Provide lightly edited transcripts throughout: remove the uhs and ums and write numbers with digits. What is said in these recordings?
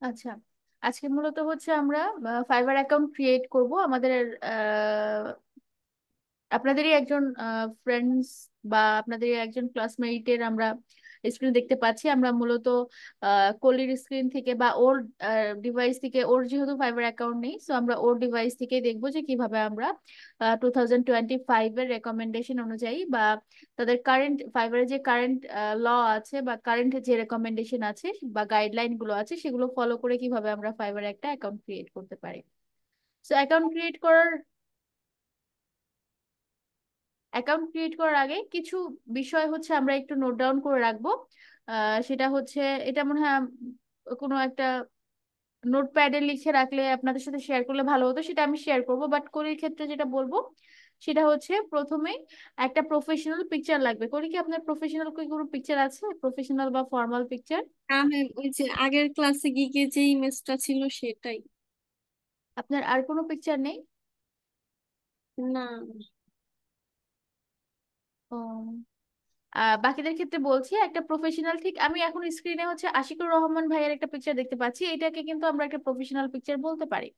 আচ্ছা, আজকে মূলত হচ্ছে আমরা ফাইবার অ্যাকাউন্ট ক্রিয়েট করব আমাদের আপনাদেরই একজন ফ্রেন্ডস বা আপনাদেরই একজন ক্লাসমেটের আমরা স্ক্রিন দেখতে পাচ্ছি। আমরা মূলত কলির স্ক্রিন থেকে বা ওর ডিভাইস থেকে, ওর যেহেতু ফাইবার অ্যাকাউন্ট নেই, সো আমরা ওর ডিভাইস থেকেই দেখবো যে কিভাবে আমরা 2025-এর রেকমেন্ডেশন অনুযায়ী বা তাদের কারেন্ট ফাইবারের যে কারেন্ট ল আছে বা কারেন্ট যে রেকমেন্ডেশন আছে বা গাইডলাইন গুলো আছে সেগুলো ফলো করে কিভাবে আমরা ফাইবারে একটা অ্যাকাউন্ট ক্রিয়েট করতে পারি। সো অ্যাকাউন্ট ক্রিয়েট করার আগে কিছু বিষয় হচ্ছে আমরা একটু নোট ডাউন করে রাখবো। সেটা হচ্ছে, এটা মনে হয় কোনো একটা নোটপ্যাডে লিখে রাখলে আপনাদের সাথে শেয়ার করলে ভালো হতো, সেটা আমি শেয়ার করবো। বাট কলির ক্ষেত্রে যেটা বলবো সেটা হচ্ছে, প্রথমেই একটা প্রফেশনাল পিকচার লাগবে। কলি, কি আপনার প্রফেশনাল কোনো পিকচার আছে, প্রফেশনাল বা ফর্মাল পিকচার? হ্যাঁ হ্যাঁ, ওই যে আগের ক্লাসে গিয়ে যে ইমেজটা ছিল সেটাই। আপনার আর কোনো পিকচার নেই? না। ও, বাকিদের ক্ষেত্রে বলছি, একটা প্রফেশনাল, ঠিক আমি এখন স্ক্রিনে হচ্ছে আশিকুর রহমান ভাইয়ের একটা পিকচার দেখতে পাচ্ছি, এটাকে কিন্তু আমরা একটা প্রফেশনাল পিকচার বলতে পারি।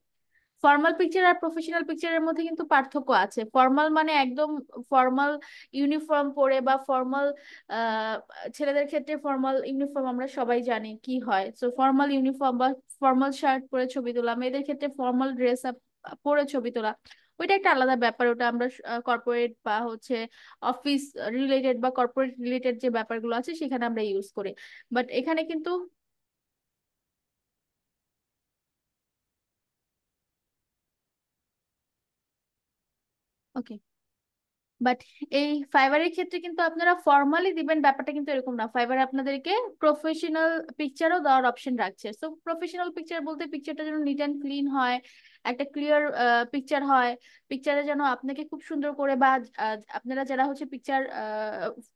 ফর্মাল পিকচার আর প্রফেশনাল পিকচারের মধ্যে কিন্তু পার্থক্য আছে। ফর্মাল মানে একদম ফর্মাল ইউনিফর্ম পরে বা ফর্মাল, আহ ছেলেদের ক্ষেত্রে ফর্মাল ইউনিফর্ম আমরা সবাই জানি কি হয়, সো ফর্মাল ইউনিফর্ম বা ফর্মাল শার্ট পরে ছবি তোলা, মেয়েদের ক্ষেত্রে ফর্মাল ড্রেস আপ পরে ছবি তোলা, ওইটা একটা আলাদা ব্যাপার। ওটা আমরা কর্পোরেট বা হচ্ছে অফিস রিলেটেড বা কর্পোরেট রিলেটেড যে ব্যাপারগুলো আছে সেখানে আমরা ইউজ করি। বাট এখানে কিন্তু, ওকে, বাট এই ফাইবারের ক্ষেত্রে কিন্তু আপনারা ফর্মালি দিবেন ব্যাপারটা কিন্তু এরকম না। ফাইবার আপনাদেরকে প্রফেশনাল পিকচারও দেওয়ার অপশন রাখছে। সো প্রফেশনাল পিকচার বলতে পিকচারটা যেন নিট অ্যান্ড ক্লিন হয়, একটা ক্লিয়ার পিকচার হয়, পিকচারে যেন আপনাকে খুব সুন্দর করে বা আপনারা যারা হচ্ছে পিকচার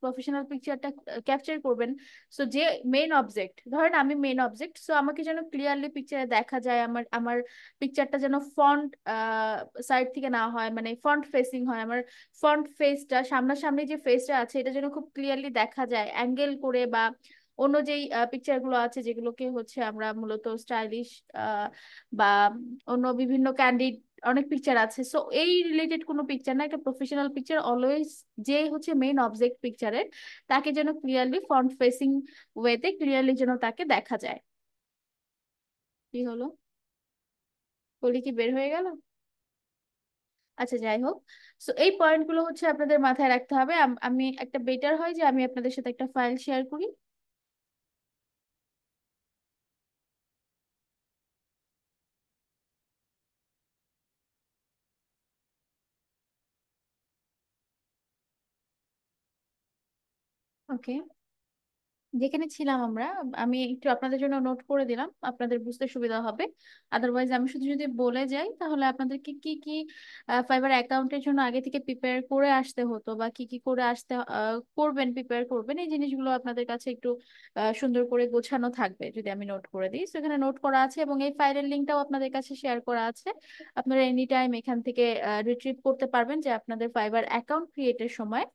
প্রফেশনাল পিকচারটা ক্যাপচার করবেন, সো যে মেইন অবজেক্ট, ধরেন আমি মেইন অবজেক্ট, সো আমাকে যেন ক্লিয়ারলি পিকচারে দেখা যায়, আমার আমার পিকচারটা যেন ফ্রন্ট সাইড থেকে না হয়, মানে ফ্রন্ট ফেসিং হয়, আমার ফ্রন্ট ফেসটা, সামনাসামনি যে ফেসটা আছে এটা যেন খুব ক্লিয়ারলি দেখা যায় অ্যাঙ্গেল করে, বা অন্য যেই পিকচার গুলো আছে যেগুলোকে হচ্ছে আমরা মূলত স্টাইলিশ বা অন্য বিভিন্ন ক্যান্ডিড অনেক পিকচার আছে, সো এই রিলেটেড কোনো পিকচার না, একটা প্রফেশনাল পিকচার অলওয়েজ যে হচ্ছে মেইন অবজেক্ট পিকচারের, তাকে যেন ক্লিয়ারলি ফ্রন্ট ফেসিং ওয়েতে ক্লিয়ারলি যেন তাকে দেখা যায়। কি হলো, বলি কি বের হয়ে গেল? আচ্ছা, যাই হোক, সো এই পয়েন্টগুলো হচ্ছে আপনাদের মাথায় রাখতে হবে। আমি একটা বেটার হয় যে আমি আপনাদের সাথে একটা ফাইল শেয়ার করি। ওকে, যেখানে ছিলাম আমরা, আমি একটু আপনাদের জন্য নোট করে দিলাম, আপনাদের বুঝতে সুবিধা হবে। আদারওয়াইজ আমি শুধু যদি বলে যাই তাহলে আপনাদেরকে কি কি ফাইবার অ্যাকাউন্টের জন্য আগে থেকে প্রিপেয়ার করে আসতে হতো বা কি কি করে আসতে করবেন, প্রিপেয়ার করবেন, এই জিনিসগুলো আপনাদের কাছে একটু সুন্দর করে গোছানো থাকবে যদি আমি নোট করে দিই। তো এখানে নোট করা আছে এবং এই ফাইলের লিঙ্কটাও আপনাদের কাছে শেয়ার করা আছে। আপনারা এনি টাইম এখান থেকে রিট্রিভ করতে পারবেন যে আপনাদের ফাইবার অ্যাকাউন্ট ক্রিয়েটের সময়,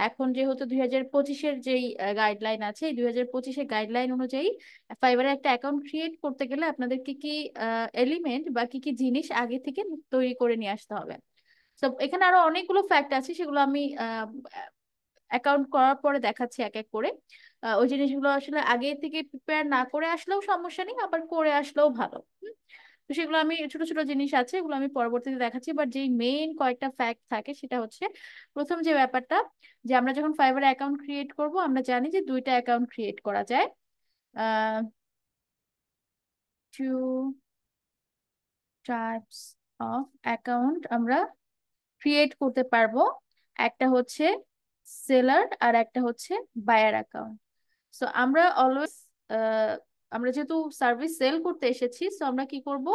এখন যেহেতু 2025-এর যেই গাইডলাইন আছে, এই 2025-এর গাইডলাইন অনুযায়ী ফাইবারে একটা অ্যাকাউন্ট ক্রিয়েট করতে গেলে আপনাদের কি কি এলিমেন্ট বা কি কি জিনিস আগে থেকে তৈরি করে নিয়ে আসতে হবে। তো এখানে আরো অনেকগুলো ফ্যাক্ট আছে, সেগুলো আমি অ্যাকাউন্ট করার পরে দেখাচ্ছি এক এক করে। ওই জিনিসগুলো আসলে আগে থেকে প্রিপেয়ার না করে আসলেও সমস্যা নেই, আবার করে আসলেও ভালো। তো সেগুলো আমি, ছোট ছোট জিনিস আছে এগুলো আমি পরবর্তীতে দেখাচ্ছি, বাট যেই মেইন কয়েকটা ফ্যাক্ট থাকে সেটা হচ্ছে, প্রথম যে ব্যাপারটা, যে আমরা যখন ফাইবারে অ্যাকাউন্ট ক্রিয়েট করব আমরা জানি যে দুইটা অ্যাকাউন্ট ক্রিয়েট করা যায়। আহ টু টাইপস অফ অ্যাকাউন্ট আমরা ক্রিয়েট করতে পারবো, একটা হচ্ছে সেলার আর একটা হচ্ছে বায়ার অ্যাকাউন্ট। সো আমরা অলওয়েজ, আমরা যেহেতু সার্ভিস সেল করতে এসেছি, সো আমরা কি করব,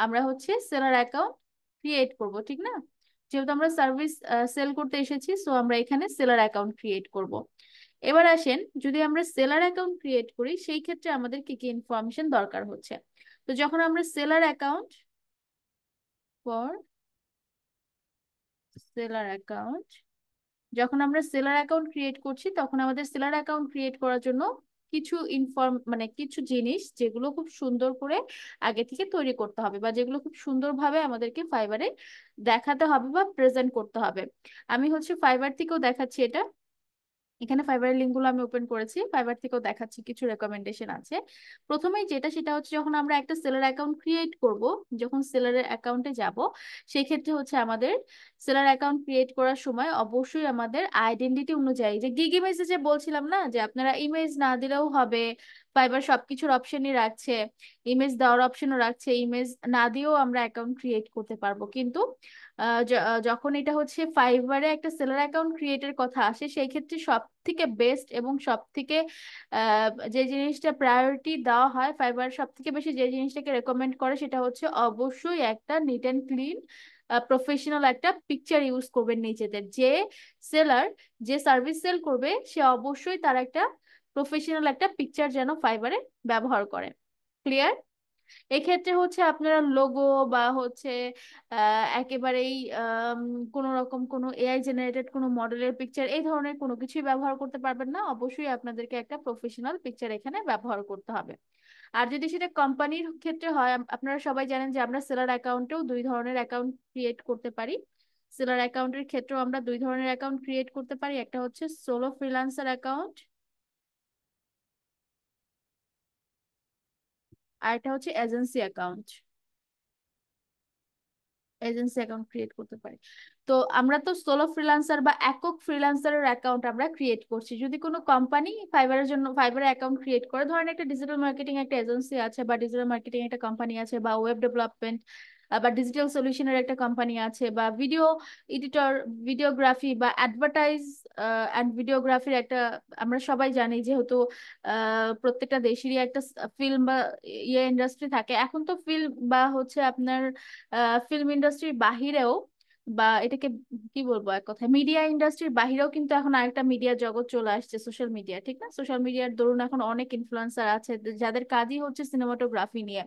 আমরা হচ্ছে সেলার অ্যাকাউন্ট ক্রিয়েট করব, ঠিক না? যেহেতু আমরা সার্ভিস সেল করতে এসেছি, সো আমরা এখানে সেলার অ্যাকাউন্ট ক্রিয়েট করব। এবার আসেন, যদি আমরা সেলার অ্যাকাউন্ট ক্রিয়েট করি সেই ক্ষেত্রে আমাদের কি কি ইনফরমেশন দরকার হচ্ছে। তো যখন আমরা seller account, for seller account, যখন আমরা সেলার অ্যাকাউন্ট ক্রিয়েট করছি তখন আমাদের সেলার অ্যাকাউন্ট ক্রিয়েট করার জন্য কিছু মানে কিছু জিনিস যেগুলো খুব সুন্দর করে আগে থেকে তৈরি করতে হবে, বা যেগুলো খুব সুন্দরভাবে আমাদেরকে ফাইবারে দেখাতে হবে বা প্রেজেন্ট করতে হবে। আমি হচ্ছে ফাইবার থেকেও দেখাচ্ছি এটা। এখানে ফাইবারের লিঙ্ক গুলো আমি ওপেন করেছি, ফাইবার থেকেও দেখাচ্ছি, কিছু রেকমেন্ডেশন আছে। প্রথমেই যেটা, সেটা হচ্ছে যখন আমরা একটা সেলার অ্যাকাউন্ট ক্রিয়েট করব, যখন সেলারের অ্যাকাউন্টে যাব, সেই ক্ষেত্রে হচ্ছে আমাদের সেলার অ্যাকাউন্ট ক্রিয়েট করার সময় অবশ্যই আমাদের আইডেন্টিটি অনুযায়ী, যে গিগ ইমেজে যে বলছিলাম না যে আপনারা ইমেজ না দিলেও হবে, ফাইবার সবকিছুর অপশনই রাখছে, ইমেজ দেওয়ার অপশনও রাখছে, ইমেজ না দিয়েও আমরা অ্যাকাউন্ট ক্রিয়েট করতে পারবো। কিন্তু যখন এটা হচ্ছে ফাইবারে একটা সেলার অ্যাকাউন্ট ক্রিয়েটের কথা আসে, সেই ক্ষেত্রে সব থেকে বেস্ট এবং সব থেকে যে জিনিসটা প্রায়োরিটি দেওয়া হয়, ফাইবার সব থেকে বেশি যে জিনিসটাকে রেকমেন্ড করে সেটা হচ্ছে অবশ্যই একটা নিট অ্যান্ড ক্লিন প্রফেশনাল একটা পিকচার ইউজ করবেন নিজেদের। যে সেলার, যে সার্ভিস সেল করবে, সে অবশ্যই তার একটা প্রফেশনাল একটা পিকচার যেন ফাইবারে ব্যবহার করে। ক্লিয়ার? এক্ষেত্রে হচ্ছে আপনারা লোগো বা হচ্ছে একেবারেই কোনো রকম কোনো এআই জেনারেটেড কোনো মডেলের পিকচার, এই ধরনের কোনো কিছুই ব্যবহার করতে পারবেন না। অবশ্যই আপনাদেরকে একটা প্রফেশনাল পিকচার এখানে ব্যবহার করতে হবে। আর যদি সেটা কোম্পানির ক্ষেত্রে হয়, আপনারা সবাই জানেন যে আমরা সেলার অ্যাকাউন্টেও দুই ধরনের অ্যাকাউন্ট ক্রিয়েট করতে পারি। সেলার অ্যাকাউন্টের ক্ষেত্রেও আমরা দুই ধরনের অ্যাকাউন্ট ক্রিয়েট করতে পারি, একটা হচ্ছে সোলো ফ্রিল্যান্সার অ্যাকাউন্ট, আর একটা হচ্ছে agency account. Agency account create করতে পারি। তো আমরা তো সোলো ফ্রিল্যান্সার বা একক ফ্রিল্যান্সারের অ্যাকাউন্ট আমরা ক্রিয়েট করছি। যদি কোনো কোম্পানি ফাইবারের জন্য ফাইবারে অ্যাকাউন্ট ক্রিয়েট করে, ধরেন একটা ডিজিটাল মার্কেটিং একটা এজেন্সি আছে, বা ডিজিটাল মার্কেটিং একটা কোম্পানি আছে, বা ওয়েব ডেভেলপমেন্ট বা ডিজিটাল সলিউশনের একটা কোম্পানি আছে, বা ভিডিও এডিটর, ভিডিওগ্রাফি বা অ্যাডভার্টাইজ অ্যান্ড ভিডিওগ্রাফির একটা, আমরা সবাই জানি যেহেতু প্রত্যেকটা দেশেরই একটা ফিল্ম বা ইয়ে ইন্ডাস্ট্রি থাকে। এখন তো ফিল্ম বা হচ্ছে আপনার ফিল্ম ইন্ডাস্ট্রির বাহিরেও, বা এটাকে কি বলবো এক কথায়, মিডিয়া ইন্ডাস্ট্রির বাহিরেও কিন্তু এখন আরেকটা মিডিয়া জগৎ চলে আসছে, সোশ্যাল মিডিয়া, ঠিক না? সোশ্যাল মিডিয়ার দরুন এখন অনেক ইনফ্লুয়েন্সার আছে যাদের কাজই হচ্ছে সিনেমাটোগ্রাফি নিয়ে।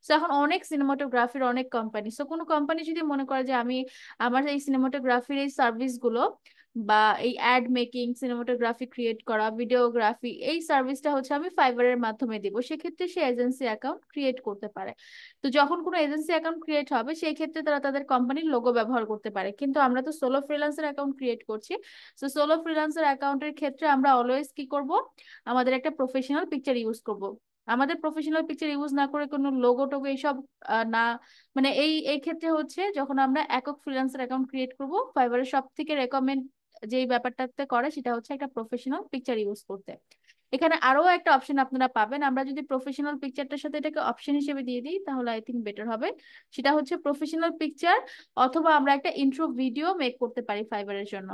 তো এখন অনেক সিনেমাটোগ্রাফির অনেক কোম্পানি, সো কোনো কোম্পানি যদি মনে করে যে আমি আমার এই সিনেমাটোগ্রাফির এই সার্ভিস গুলো বা এই অ্যাড মেকিং, সিনেমাটোগ্রাফি ক্রিয়েট করা, ভিডিওগ্রাফি, এই সার্ভিসটা হচ্ছে আমি ফাইবারের মাধ্যমে দিব, সেক্ষেত্রে সে এজেন্সি অ্যাকাউন্ট ক্রিয়েট করতে পারে। তো যখন কোনো এজেন্সি অ্যাকাউন্ট ক্রিয়েট হবে, সেই ক্ষেত্রে তারা তাদের কোম্পানির লোগো ব্যবহার করতে পারে। কিন্তু আমরা তো সোলো ফ্রিল্যান্সার অ্যাকাউন্ট ক্রিয়েট করছি, তো সোলো ফ্রিল্যান্সার অ্যাকাউন্টের ক্ষেত্রে আমরা অলওয়েজ কি করব, আমাদের একটা প্রফেশনাল পিকচার ইউজ করব। আমাদের প্রফেশনাল পিকচার ইউজ না করে কোনো লোগো টোগো এইসব না, মানে এই এই ক্ষেত্রে হচ্ছে যখন আমরা একক ফ্রিল্যান্সার অ্যাকাউন্ট ক্রিয়েট করব, ফাইবারের সব থেকে রেকমেন্ড যেই ব্যাপারটাতে করে সেটা হচ্ছে একটা প্রফেশনাল পিকচার ইউজ করতে। এখানে আরো একটা অপশন আপনারা পাবেন, আমরা যদি প্রফেশনাল পিকচারটার সাথে এটাকে অপশন হিসেবে দিয়ে দিই তাহলে আই থিঙ্ক বেটার হবে। সেটা হচ্ছে প্রফেশনাল পিকচার, অথবা আমরা একটা ইন্ট্রো ভিডিও মেক করতে পারি ফাইবারের জন্য।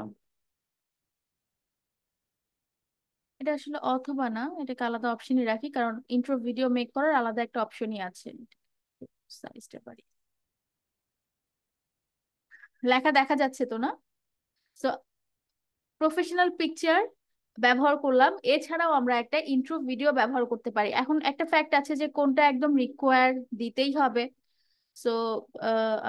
এটা আসলে অথবা না, এটাকে আলাদা অপশনই রাখি, কারণ ইন্ট্রো ভিডিও মেক করার আলাদা একটা অপশনই আছে। সাইজটা পারি, লেখা দেখা যাচ্ছে তো না? সো প্রফেশনাল পিকচার ব্যবহার করলাম, এছাড়াও আমরা একটা ইন্ট্রো ভিডিও ব্যবহার করতে পারি। এখন একটা ফ্যাক্ট আছে যে কোনটা একদম রিকোয়ার দিতেই হবে। সো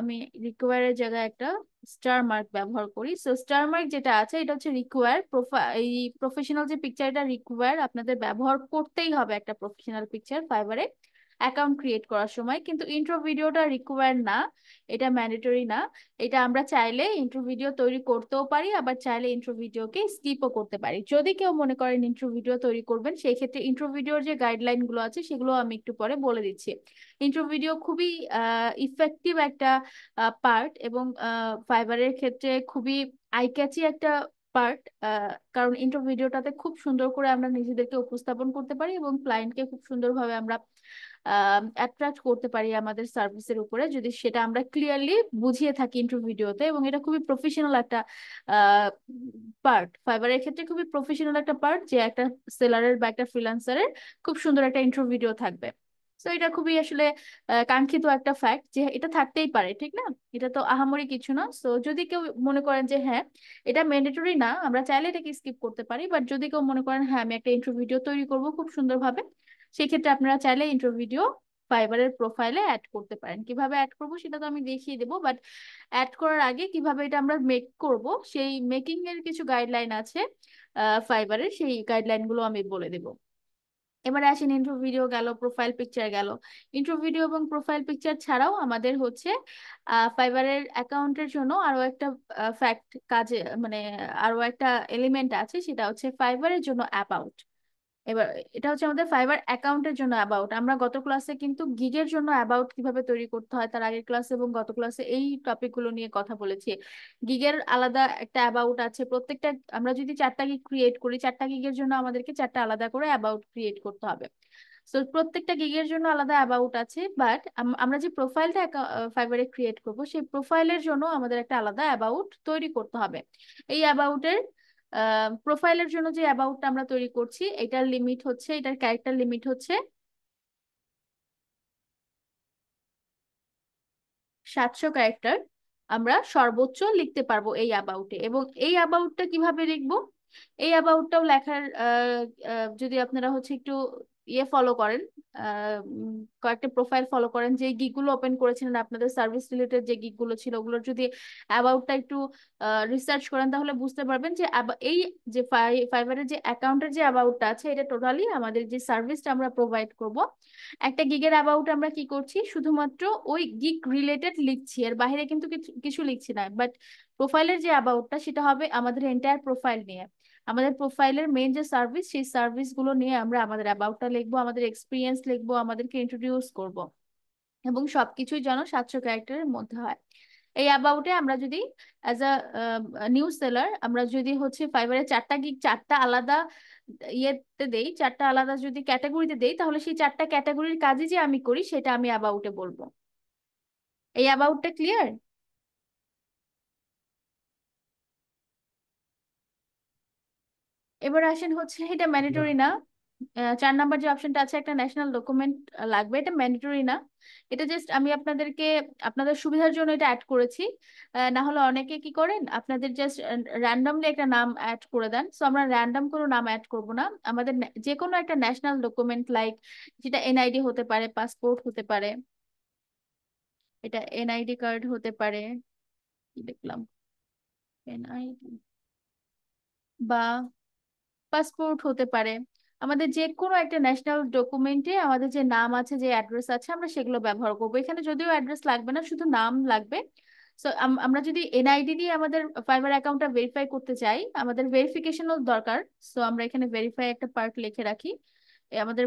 আমি রিকোয়ারের জায়গায় একটা স্টার মার্ক ব্যবহার করি। সো স্টার মার্ক যেটা আছে এটা হচ্ছে রিকোয়ার, এই প্রফেশনাল যে পিকচারটা রিকোয়ার, আপনাদের ব্যবহার করতেই হবে একটা প্রফেশনাল পিকচার ফাইবারে অ্যাকাউন্ট ক্রিয়েট করার সময়। কিন্তু ইন্ট্রো ভিডিওটা রিকোয়ার না, এটা ম্যান্ডেটরি না। এটা আমরা চাইলে ইন্ট্রো ভিডিও তৈরি করতেও পারি, আবার চাইলে ইন্ট্রো ভিডিওকে স্কিপও করতে পারি। যদি কেউ মনে করেন ইন্ট্রো ভিডিও তৈরি করবেন, সেই ক্ষেত্রে ইন্ট্রো ভিডিওর যে গাইডলাইন গুলো আছে সেগুলো আমি একটু পরে বলে দিচ্ছি। ইন্ট্রো ভিডিও খুবই ইফেক্টিভ একটা পার্ট, এবং ফাইবারের ক্ষেত্রে খুবই আই ক্যাচি একটা পার্ট, কারণ ইন্ট্রো ভিডিওটাতে খুব সুন্দর করে আমরা নিজেদেরকে উপস্থাপন করতে পারি এবং ক্লায়েন্টকে খুব সুন্দরভাবে আমরা অ্যাট্রাক্ট করতে পারি আমাদের সার্ভিসের উপরে, যদি সেটা আমরা ক্লিয়ারলি বুঝিয়ে থাকি ইন্ট্রো ভিডিওতে। এবং এটা খুবই প্রফেশনাল একটা পার্ট, ফাইবারের ক্ষেত্রে খুবই প্রফেশনাল একটা পার্ট, যে একটা সেলারের বা একটা ফ্রিল্যান্সারের খুব সুন্দর একটা ইন্ট্রো ভিডিও থাকবে। তো এটা খুবই আসলে কাঙ্ক্ষিত একটা ফ্যাক্ট যে এটা থাকতেই পারে, ঠিক না? এটা তো আহামরি কিছু না। সো যদি কেউ মনে করেন যে হ্যাঁ এটা ম্যান্ডেটরি না, আমরা চাইলে এটাকে স্কিপ করতে পারি, বাট যদি কেউ মনে করেন হ্যাঁ আমি একটা ইন্ট্রো ভিডিও তৈরি করব খুব সুন্দরভাবে, সেক্ষেত্রে আপনারা চাইলে ইন্ট্রো ভিডিও ফাইবারের প্রোফাইলে অ্যাড করতে পারেন। কিভাবে অ্যাড করব সেটা তো আমি দেখিয়ে দেবো, বাট অ্যাড করার আগে কিভাবে এটা আমরা মেক করব সেই মেকিং এর কিছু গাইডলাইন আছে ফাইবারের, সেই গাইডলাইন গুলো আমি বলে দেবো। এবারে আসেন ইন্ট্রো ভিডিও গেল, প্রোফাইল পিকচার গেল। ইন্ট্রো ভিডিও এবং প্রোফাইল পিকচার ছাড়াও আমাদের হচ্ছে ফাইবারের অ্যাকাউন্টের জন্য আরো একটা ফ্যাক্ট কাজে মানে আরো একটা এলিমেন্ট আছে, সেটা হচ্ছে ফাইবারের জন্য অ্যাবাউট। এবার এটা হচ্ছে আমাদের ফাইবার অ্যাকাউন্টের জন্য অ্যাবাউট। আমরা গত ক্লাসে কিন্তু গিগের জন্য অ্যাবাউট কিভাবে তৈরি করতে হয় তার আগের ক্লাসে এবং গত ক্লাসে এই টপিকগুলো নিয়ে কথা বলেছি। গিগের আলাদা একটা অ্যাবাউট আছে প্রত্যেকটা। আমরা যদি 4টা গিগ ক্রিয়েট করি, 4টা গিগের জন্য আমাদেরকে 4টা আলাদা করে অ্যাবাউট ক্রিয়েট করতে হবে। সো প্রত্যেকটা গিগের জন্য আলাদা অ্যাবাউট আছে, বাট আমরা যে প্রোফাইলটা ফাইবারে ক্রিয়েট করব সেই প্রোফাইলের জন্য আমাদের একটা আলাদা অ্যাবাউট তৈরি করতে হবে। এই অ্যাবাউটের প্রোফাইলের জন্য যে অ্যাবাউটটা আমরা তৈরি করছি, এটার লিমিট হচ্ছে, এটার ক্যারেক্টার লিমিট হচ্ছে 700 ক্যারেক্টার। আমরা সর্বোচ্চ লিখতে পারবো এই অ্যাবাউটে। এবং এই অ্যাবাউটটা কিভাবে লিখবো, এই অ্যাবাউটটাও লেখার যদি আপনারা হচ্ছে একটু ইয়ে ফলো করেন, কয়েকটা প্রোফাইল ফলো করেন, যে গিগুলো ওপেন করেছিলেন আপনাদের সার্ভিস রিলেটেড যে গিগুলো ছিল ওগুলোর যদি অ্যাবাউটটা একটু রিসার্চ করেন তাহলে বুঝতে পারবেন যে এই যে ফাইবারের যে অ্যাকাউন্টের যে অ্যাবাউটটা আছে এটা টোটালি আমাদের যে সার্ভিসটা আমরা প্রোভাইড করব। একটা গিগের অ্যাবাউট আমরা কি করছি, শুধুমাত্র ওই গিগ রিলেটেড লিখছি, এর বাইরে কিন্তু কিছু কিছু লিখছি না। বাট প্রোফাইলের যে অ্যাবাউটটা সেটা হবে আমাদের এন্টায়ার প্রোফাইল নিয়ে। আমাদের প্রোফাইলের মেইন যে সার্ভিস সেই সার্ভিস গুলো নিয়ে আমরা আমাদের অ্যাবাউটটা লিখবো, আমাদের এক্সপিরিয়েন্স লিখবো, আমাদেরকে ইন্ট্রোডিউস করব, এবং সবকিছুই যেন 700 ক্যারেক্টারের মধ্যে হয়। এই অ্যাবাউটে আমরা যদি অ্যাজ আ নিউজ সেলার আমরা যদি হচ্ছে ফাইবারে 4টা গিগ 4টা আলাদা ইয়েতে দেই, 4টা আলাদা যদি ক্যাটাগরিতে দেই, তাহলে সেই 4টা ক্যাটাগরির কাজই যে আমি করি সেটা আমি অ্যাবাউটে বলবো। এই অ্যাবাউটটা ক্লিয়ার? এবার আসেন হচ্ছে এটা ম্যান্ডেটরি না। 4 নাম্বার যে অপশনটা আছে একটা ন্যাশনাল ডকুমেন্ট লাগবে, এটা ম্যান্ডেটরি না। এটা জাস্ট আমি আপনাদেরকে আপনাদের সুবিধার জন্য এটা অ্যাড করেছি। না হলে অনেকে কি করেন আপনাদের জাস্ট র্যান্ডমলি একটা নাম অ্যাড করে দেন। সো আমরা র্যান্ডম কোনো নাম অ্যাড করব না। আমাদের যে কোনো একটা ন্যাশনাল ডকুমেন্ট লাইক, যেটা এনআইডি হতে পারে, পাসপোর্ট হতে পারে, এটা এনআইডি কার্ড হতে পারে, কি দেখলাম, এনআইডি বা পাসপোর্ট হতে পারে। আমাদের যে কোনো একটা ন্যাশনাল ডকুমেন্টে আমাদের যে নাম আছে, যে অ্যাড্রেস আছে, আমরা সেগুলো ব্যবহার করবো। এখানে যদিও অ্যাড্রেস লাগবে না, শুধু নাম লাগবে। সো আমরা যদি এনআইডি দিয়ে আমাদের ফাইবার অ্যাকাউন্টটা ভেরিফাই করতে চাই, আমাদের ভেরিফিকেশনও দরকার। সো আমরা এখানে ভেরিফাই একটা পার্ট লিখে রাখি। আমাদের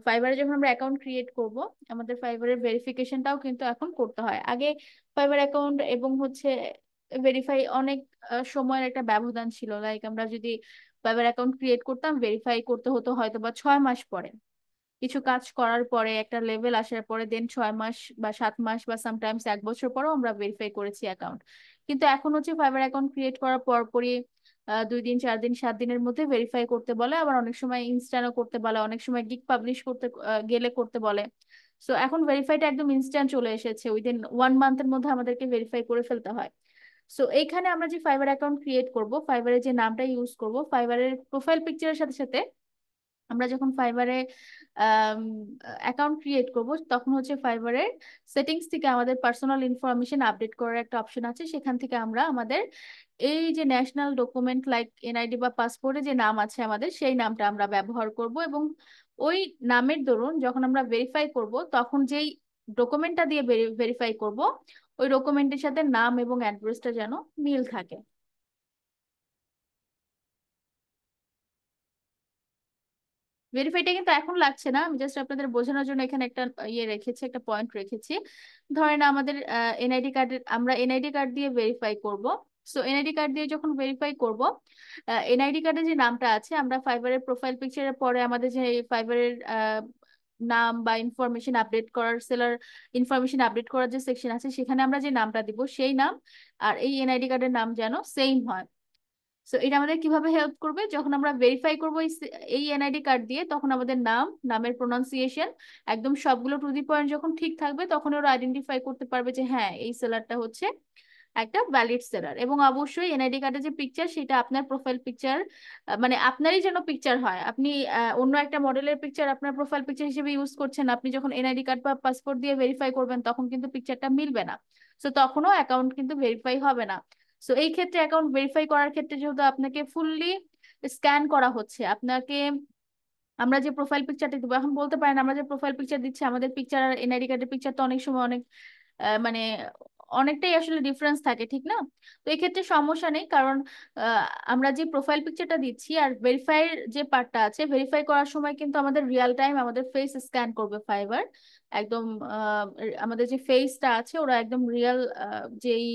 ফাইবারে যখন আমরা অ্যাকাউন্ট ক্রিয়েট করব, আমাদের ফাইবারের ভেরিফিকেশনটাও কিন্তু এখন করতে হয়। আগে ফাইবার অ্যাকাউন্ট এবং হচ্ছে ভেরিফাই অনেক সময়ের একটা ব্যবধান ছিল। লাইক আমরা যদি ফাইবার অ্যাকাউন্ট ক্রিয়েট করতাম, ভেরিফাই করতে হতো হয়তো বা 6 মাস পরে, কিছু কাজ করার পরে একটা লেভেল আসার পরে, দেন 6 মাস বা 7 মাস বা সামটাইমস 1 বছর পরেও আমরা ভেরিফাই করেছি অ্যাকাউন্ট। কিন্তু এখন হচ্ছে ফাইবার অ্যাকাউন্ট ক্রিয়েট করার পরপরই 2 দিন 4 দিন 7 দিনের মধ্যে ভেরিফাই করতে বলে, আবার অনেক সময় ইনস্ট্যান্টও করতে বলে, অনেক সময় গিগ পাবলিশ করতে গেলে করতে বলে। সো এখন ভেরিফাইটা একদম ইনস্ট্যান্ট চলে এসেছে, উইদিন 1 মান্থের মধ্যে আমাদেরকে ভেরিফাই করে ফেলতে হয়। সো এইখানে আমরা যে ফাইবার অ্যাকাউন্ট ক্রিয়েট করব, ফাইবারের যে নামটা ইউজ করব, ফাইবারের প্রোফাইল পিকচারের সাথে সাথে আমরা যখন ফাইবারে অ্যাকাউন্ট ক্রিয়েট করব, তখন হচ্ছে ফাইবারের সেটিংস থেকে আমাদের পার্সোনাল ইনফরমেশন আপডেট করার একটা অপশন আছে। সেখান থেকে আমরা আমাদের এই যে ন্যাশনাল ডকুমেন্ট লাইক এনআইডি বা পাসপোর্টে যে নাম আছে আমাদের, সেই নামটা আমরা ব্যবহার করব। এবং ওই নামের দরুন যখন আমরা ভেরিফাই করব, তখন যেই ডকুমেন্টটা দিয়ে ভেরিফাই করব, ওই ডকুমেন্টের সাথে নাম এবং অ্যাড্রেসটা যেন মিল থাকে। ভেরিফাইটা কিন্তু এখন লাগছে না, আমি জাস্ট আপনাদের বোঝানোর জন্য এখানে একটা ইয়ে রেখেছি, একটা পয়েন্ট রেখেছি। ধরেন আমাদের এনআইডি কার্ডের, আমরা এনআইডি কার্ড দিয়ে ভেরিফাই করব। সো এনআইডি কার্ড দিয়ে যখন ভেরিফাই করব, এনআইডি কার্ডের যে নামটা আছে, আমরা ফাইবারের প্রোফাইল পিকচারের পরে আমাদের যে ফাইবারের নাম বা ইনফরমেশন আপডেট করার, সেলার ইনফরমেশন আপডেট করার যে সেকশন আছে, সেখানে আমরা যে নামটা দিব সেই নাম আর এই এনআইডি কার্ডের নাম যেন সেম হয়। সো এটা আমাদের কিভাবে হেল্প করবে, যখন আমরা ভেরিফাই করবো এই এনআইডি কার্ড দিয়ে, তখন আমাদের নাম, নামের প্রোনাউন্সিয়েশন একদম সবগুলো টু দি পয়েন্ট যখন ঠিক থাকবে, তখন ওরা আইডেন্টিফাই করতে পারবে যে হ্যাঁ এই সেলারটা হচ্ছে একটা ভ্যালিড সেলার। এবং অবশ্যই এনআইডি কার্ডের যে পিকচার, সেটা আপনার প্রোফাইল পিকচার, মানে আপনারই যেন পিকচার হয়। আপনি অন্য একটা মডেলের পিকচার আপনার প্রোফাইল পিকচার হিসেবে ইউজ করছেন, আপনি যখন এনআইডি কার্ড বা পাসপোর্ট দিয়ে ভেরিফাই করবেন তখন কিন্তু পিকচারটা মিলবে না। সো তখনও অ্যাকাউন্ট কিন্তু ভেরিফাই হবে না। সো এই ক্ষেত্রে অ্যাকাউন্ট ভেরিফাই করার ক্ষেত্রে যেহেতু আপনাকে ফুললি স্ক্যান করা হচ্ছে, আপনাকে আমরা যে প্রোফাইল পিকচারটা দিব, এখন বলতে পারেন আমরা যে প্রোফাইল পিকচার দিচ্ছি আমাদের পিকচার আর এনআইডি কার্ডের পিকচার তো অনেক সময় অনেক মানে অনেকটাই আসলে ডিফারেন্স থাকে, ঠিক না? তো এক্ষেত্রে সমস্যা নেই, কারণ আহ, আমরা যে প্রোফাইল পিকচারটা দিচ্ছি আর ভেরিফাইয়ের যে পার্টটা আছে, ভেরিফাই করার সময় কিন্তু আমাদের রিয়েল টাইম আমাদের ফেস স্ক্যান করবে ফাইবার একদম। আমাদের যে ফেসটা আছে ওরা একদম রিয়েল, যেই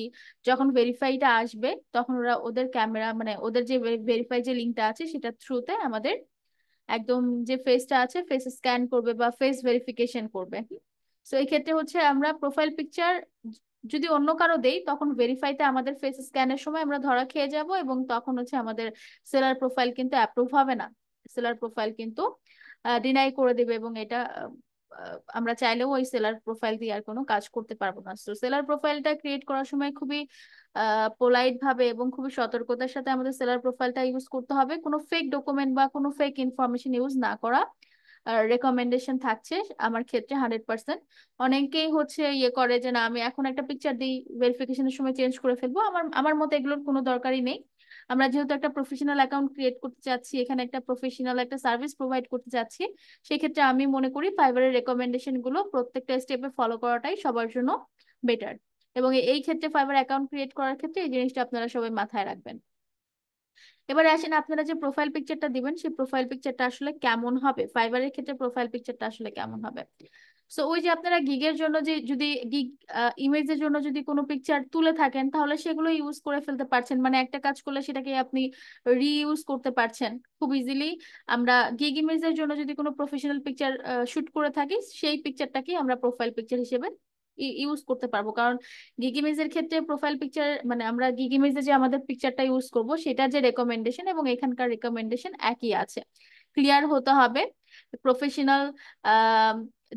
যখন ভেরিফাইটা আসবে তখন ওরা ওদের ক্যামেরা মানে ওদের যে ভেরিফাই যে লিঙ্কটা আছে সেটা থ্রুতে আমাদের একদম যে ফেসটা আছে ফেস স্ক্যান করবে বা ফেস ভেরিফিকেশন করবে। সো এই ক্ষেত্রে হচ্ছে আমরা প্রোফাইল পিকচার যদি অন্য কারো দেই তখন ভেরিফাইতে আমাদের ফেস স্ক্যানের সময় আমরা ধরা খেয়ে যাব, এবং তখন হচ্ছে আমাদের সেলার প্রোফাইল কিন্তু অ্যাপ্রুভ হবে না। সেলার প্রোফাইল কিন্তু ডিনাই করে দেবে, এবং এটা আমরা চাইলেও ওই সেলার প্রোফাইল দিয়ে আর কোনো কাজ করতে পারবো না। তো সেলার প্রোফাইলটা ক্রিয়েট করার সময় খুবই পোলাইট ভাবে এবং খুবই সতর্কতার সাথে আমাদের সেলার প্রোফাইলটা ইউজ করতে হবে, কোনো ফেক ডকুমেন্ট বা কোনো ফেক ইনফরমেশন ইউজ না করা রেকমেন্ডেশন থাকছে আমার ক্ষেত্রে 100%। অনেকেই হচ্ছে ইয়ে করে যে না আমি এখন একটা পিকচার দিই, ভেরিফিকেশনের সময় চেঞ্জ করে ফেলবো, আমার আমার মতে এগুলোর কোনো দরকারই নেই। আমরা যেহেতু একটা প্রফেশনাল অ্যাকাউন্ট ক্রিয়েট করতে চাচ্ছি, এখানে একটা প্রফেশনাল একটা সার্ভিস প্রোভাইড করতে চাচ্ছি, সেক্ষেত্রে আমি মনে করি ফাইবারের রেকমেন্ডেশন গুলো প্রত্যেকটা স্টেপে ফলো করাটাই সবার জন্য বেটার। এবং এই ক্ষেত্রে ফাইবার অ্যাকাউন্ট ক্রিয়েট করার ক্ষেত্রে এই জিনিসটা আপনারা সবাই মাথায় রাখবেন। এবারে আসেন আপনারা যে প্রোফাইল পিকচারটা দিবেন সেই প্রোফাইল পিকচারটা আসলে কেমন হবে, ফাইবারের ক্ষেত্রে প্রোফাইল পিকচারটা আসলে কেমন হবে। সো ওই যে আপনারা গিগের জন্য যে যদি গিগ ইমেজের জন্য যদি কোনো পিকচার তুলে থাকেন তাহলে সেগুলো ইউজ করে ফেলতে পারছেন, মানে একটা কাজ করলে সেটাকে আপনি রিইউজ করতে পারছেন খুব ইজিলি। আমরা গিগ ইমেজের জন্য যদি কোনো প্রফেশনাল পিকচার শুট করে থাকি সেই পিকচারটাকে আমরা প্রোফাইল পিকচার হিসেবে ইউজ করতে পারবো, কারণ গিগ ইমেজের ক্ষেত্রে প্রোফাইল পিকচার মানে আমরা গিগ ইমেজে যে আমাদের পিকচারটা ইউজ করব সেটা যে রেকমেন্ডেশন এবং এখানকার রেকমেন্ডেশন একই আছে। ক্লিয়ার হতে হবে, প্রফেশনাল,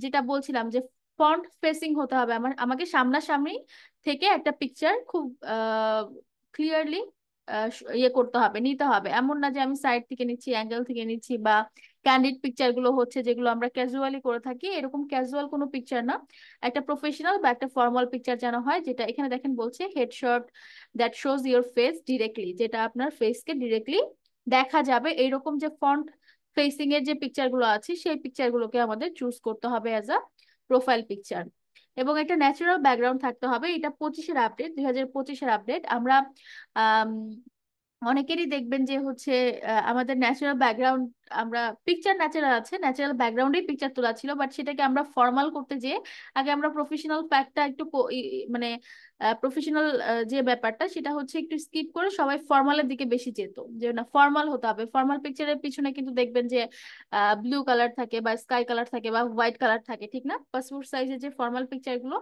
যেটা বলছিলাম যে ফ্রন্ট ফেসিং হতে হবে, আমাকে সামনাসামনি থেকে একটা পিকচার খুব ক্লিয়ারলি ইয়ে করতে হবে, নিতে হবে। এমন না যে আমি সাইড থেকে নিচ্ছি, অ্যাঙ্গেল থেকে নিচ্ছি, বা ক্যান্ডিড পিকচার গুলো হচ্ছে যেগুলো আমরা ক্যাজুয়ালি করে থাকি, এরকম ক্যাজুয়াল কোনো পিকচার না। একটা প্রফেশনাল বা একটা ফর্মাল পিকচার যেন হয়, যেটা এখানে দেখেন বলছে headshot that shows your face directly, যেটা আপনার ফেসকে ডিরেক্টলি দেখা যাবে, এইরকম যে ফ্রন্ট ফেসিং এর যে পিকচার গুলো আছে সেই পিকচার গুলোকে আমাদের চুজ করতে হবে অ্যাজ আ প্রোফাইল পিকচার। এবং একটা ন্যাচারাল ব্যাকগ্রাউন্ড থাকতে হবে, এটা 25-এর আপডেট, 2025-এর আপডেট। আমরা আম, অনেকেরই দেখবেন যে হচ্ছে আমাদের ন্যাচারাল ব্যাকগ্রাউন্ড, আমরা পিকচার ন্যাচারাল আছে, ন্যাচারাল ব্যাকগ্রাউন্ডেই পিকচার তোলা ছিল, বাট সেটাকে আমরা ফর্মাল করতে যেয়ে আগে আমরা প্রফেশনাল ফ্যাক্টটা একটু মানে প্রফেশনাল যে ব্যাপারটা সেটা হচ্ছে একটু স্কিপ করে সবাই ফর্মালের দিকে বেশি যেত, যে না ফর্মাল হতে হবে। ফর্মাল পিকচারের পিছনে কিন্তু দেখবেন যে ব্লু কালার থাকে বা স্কাই কালার থাকে বা হোয়াইট কালার থাকে, ঠিক না? পাসপোর্ট সাইজের যে ফর্মাল পিকচার গুলো,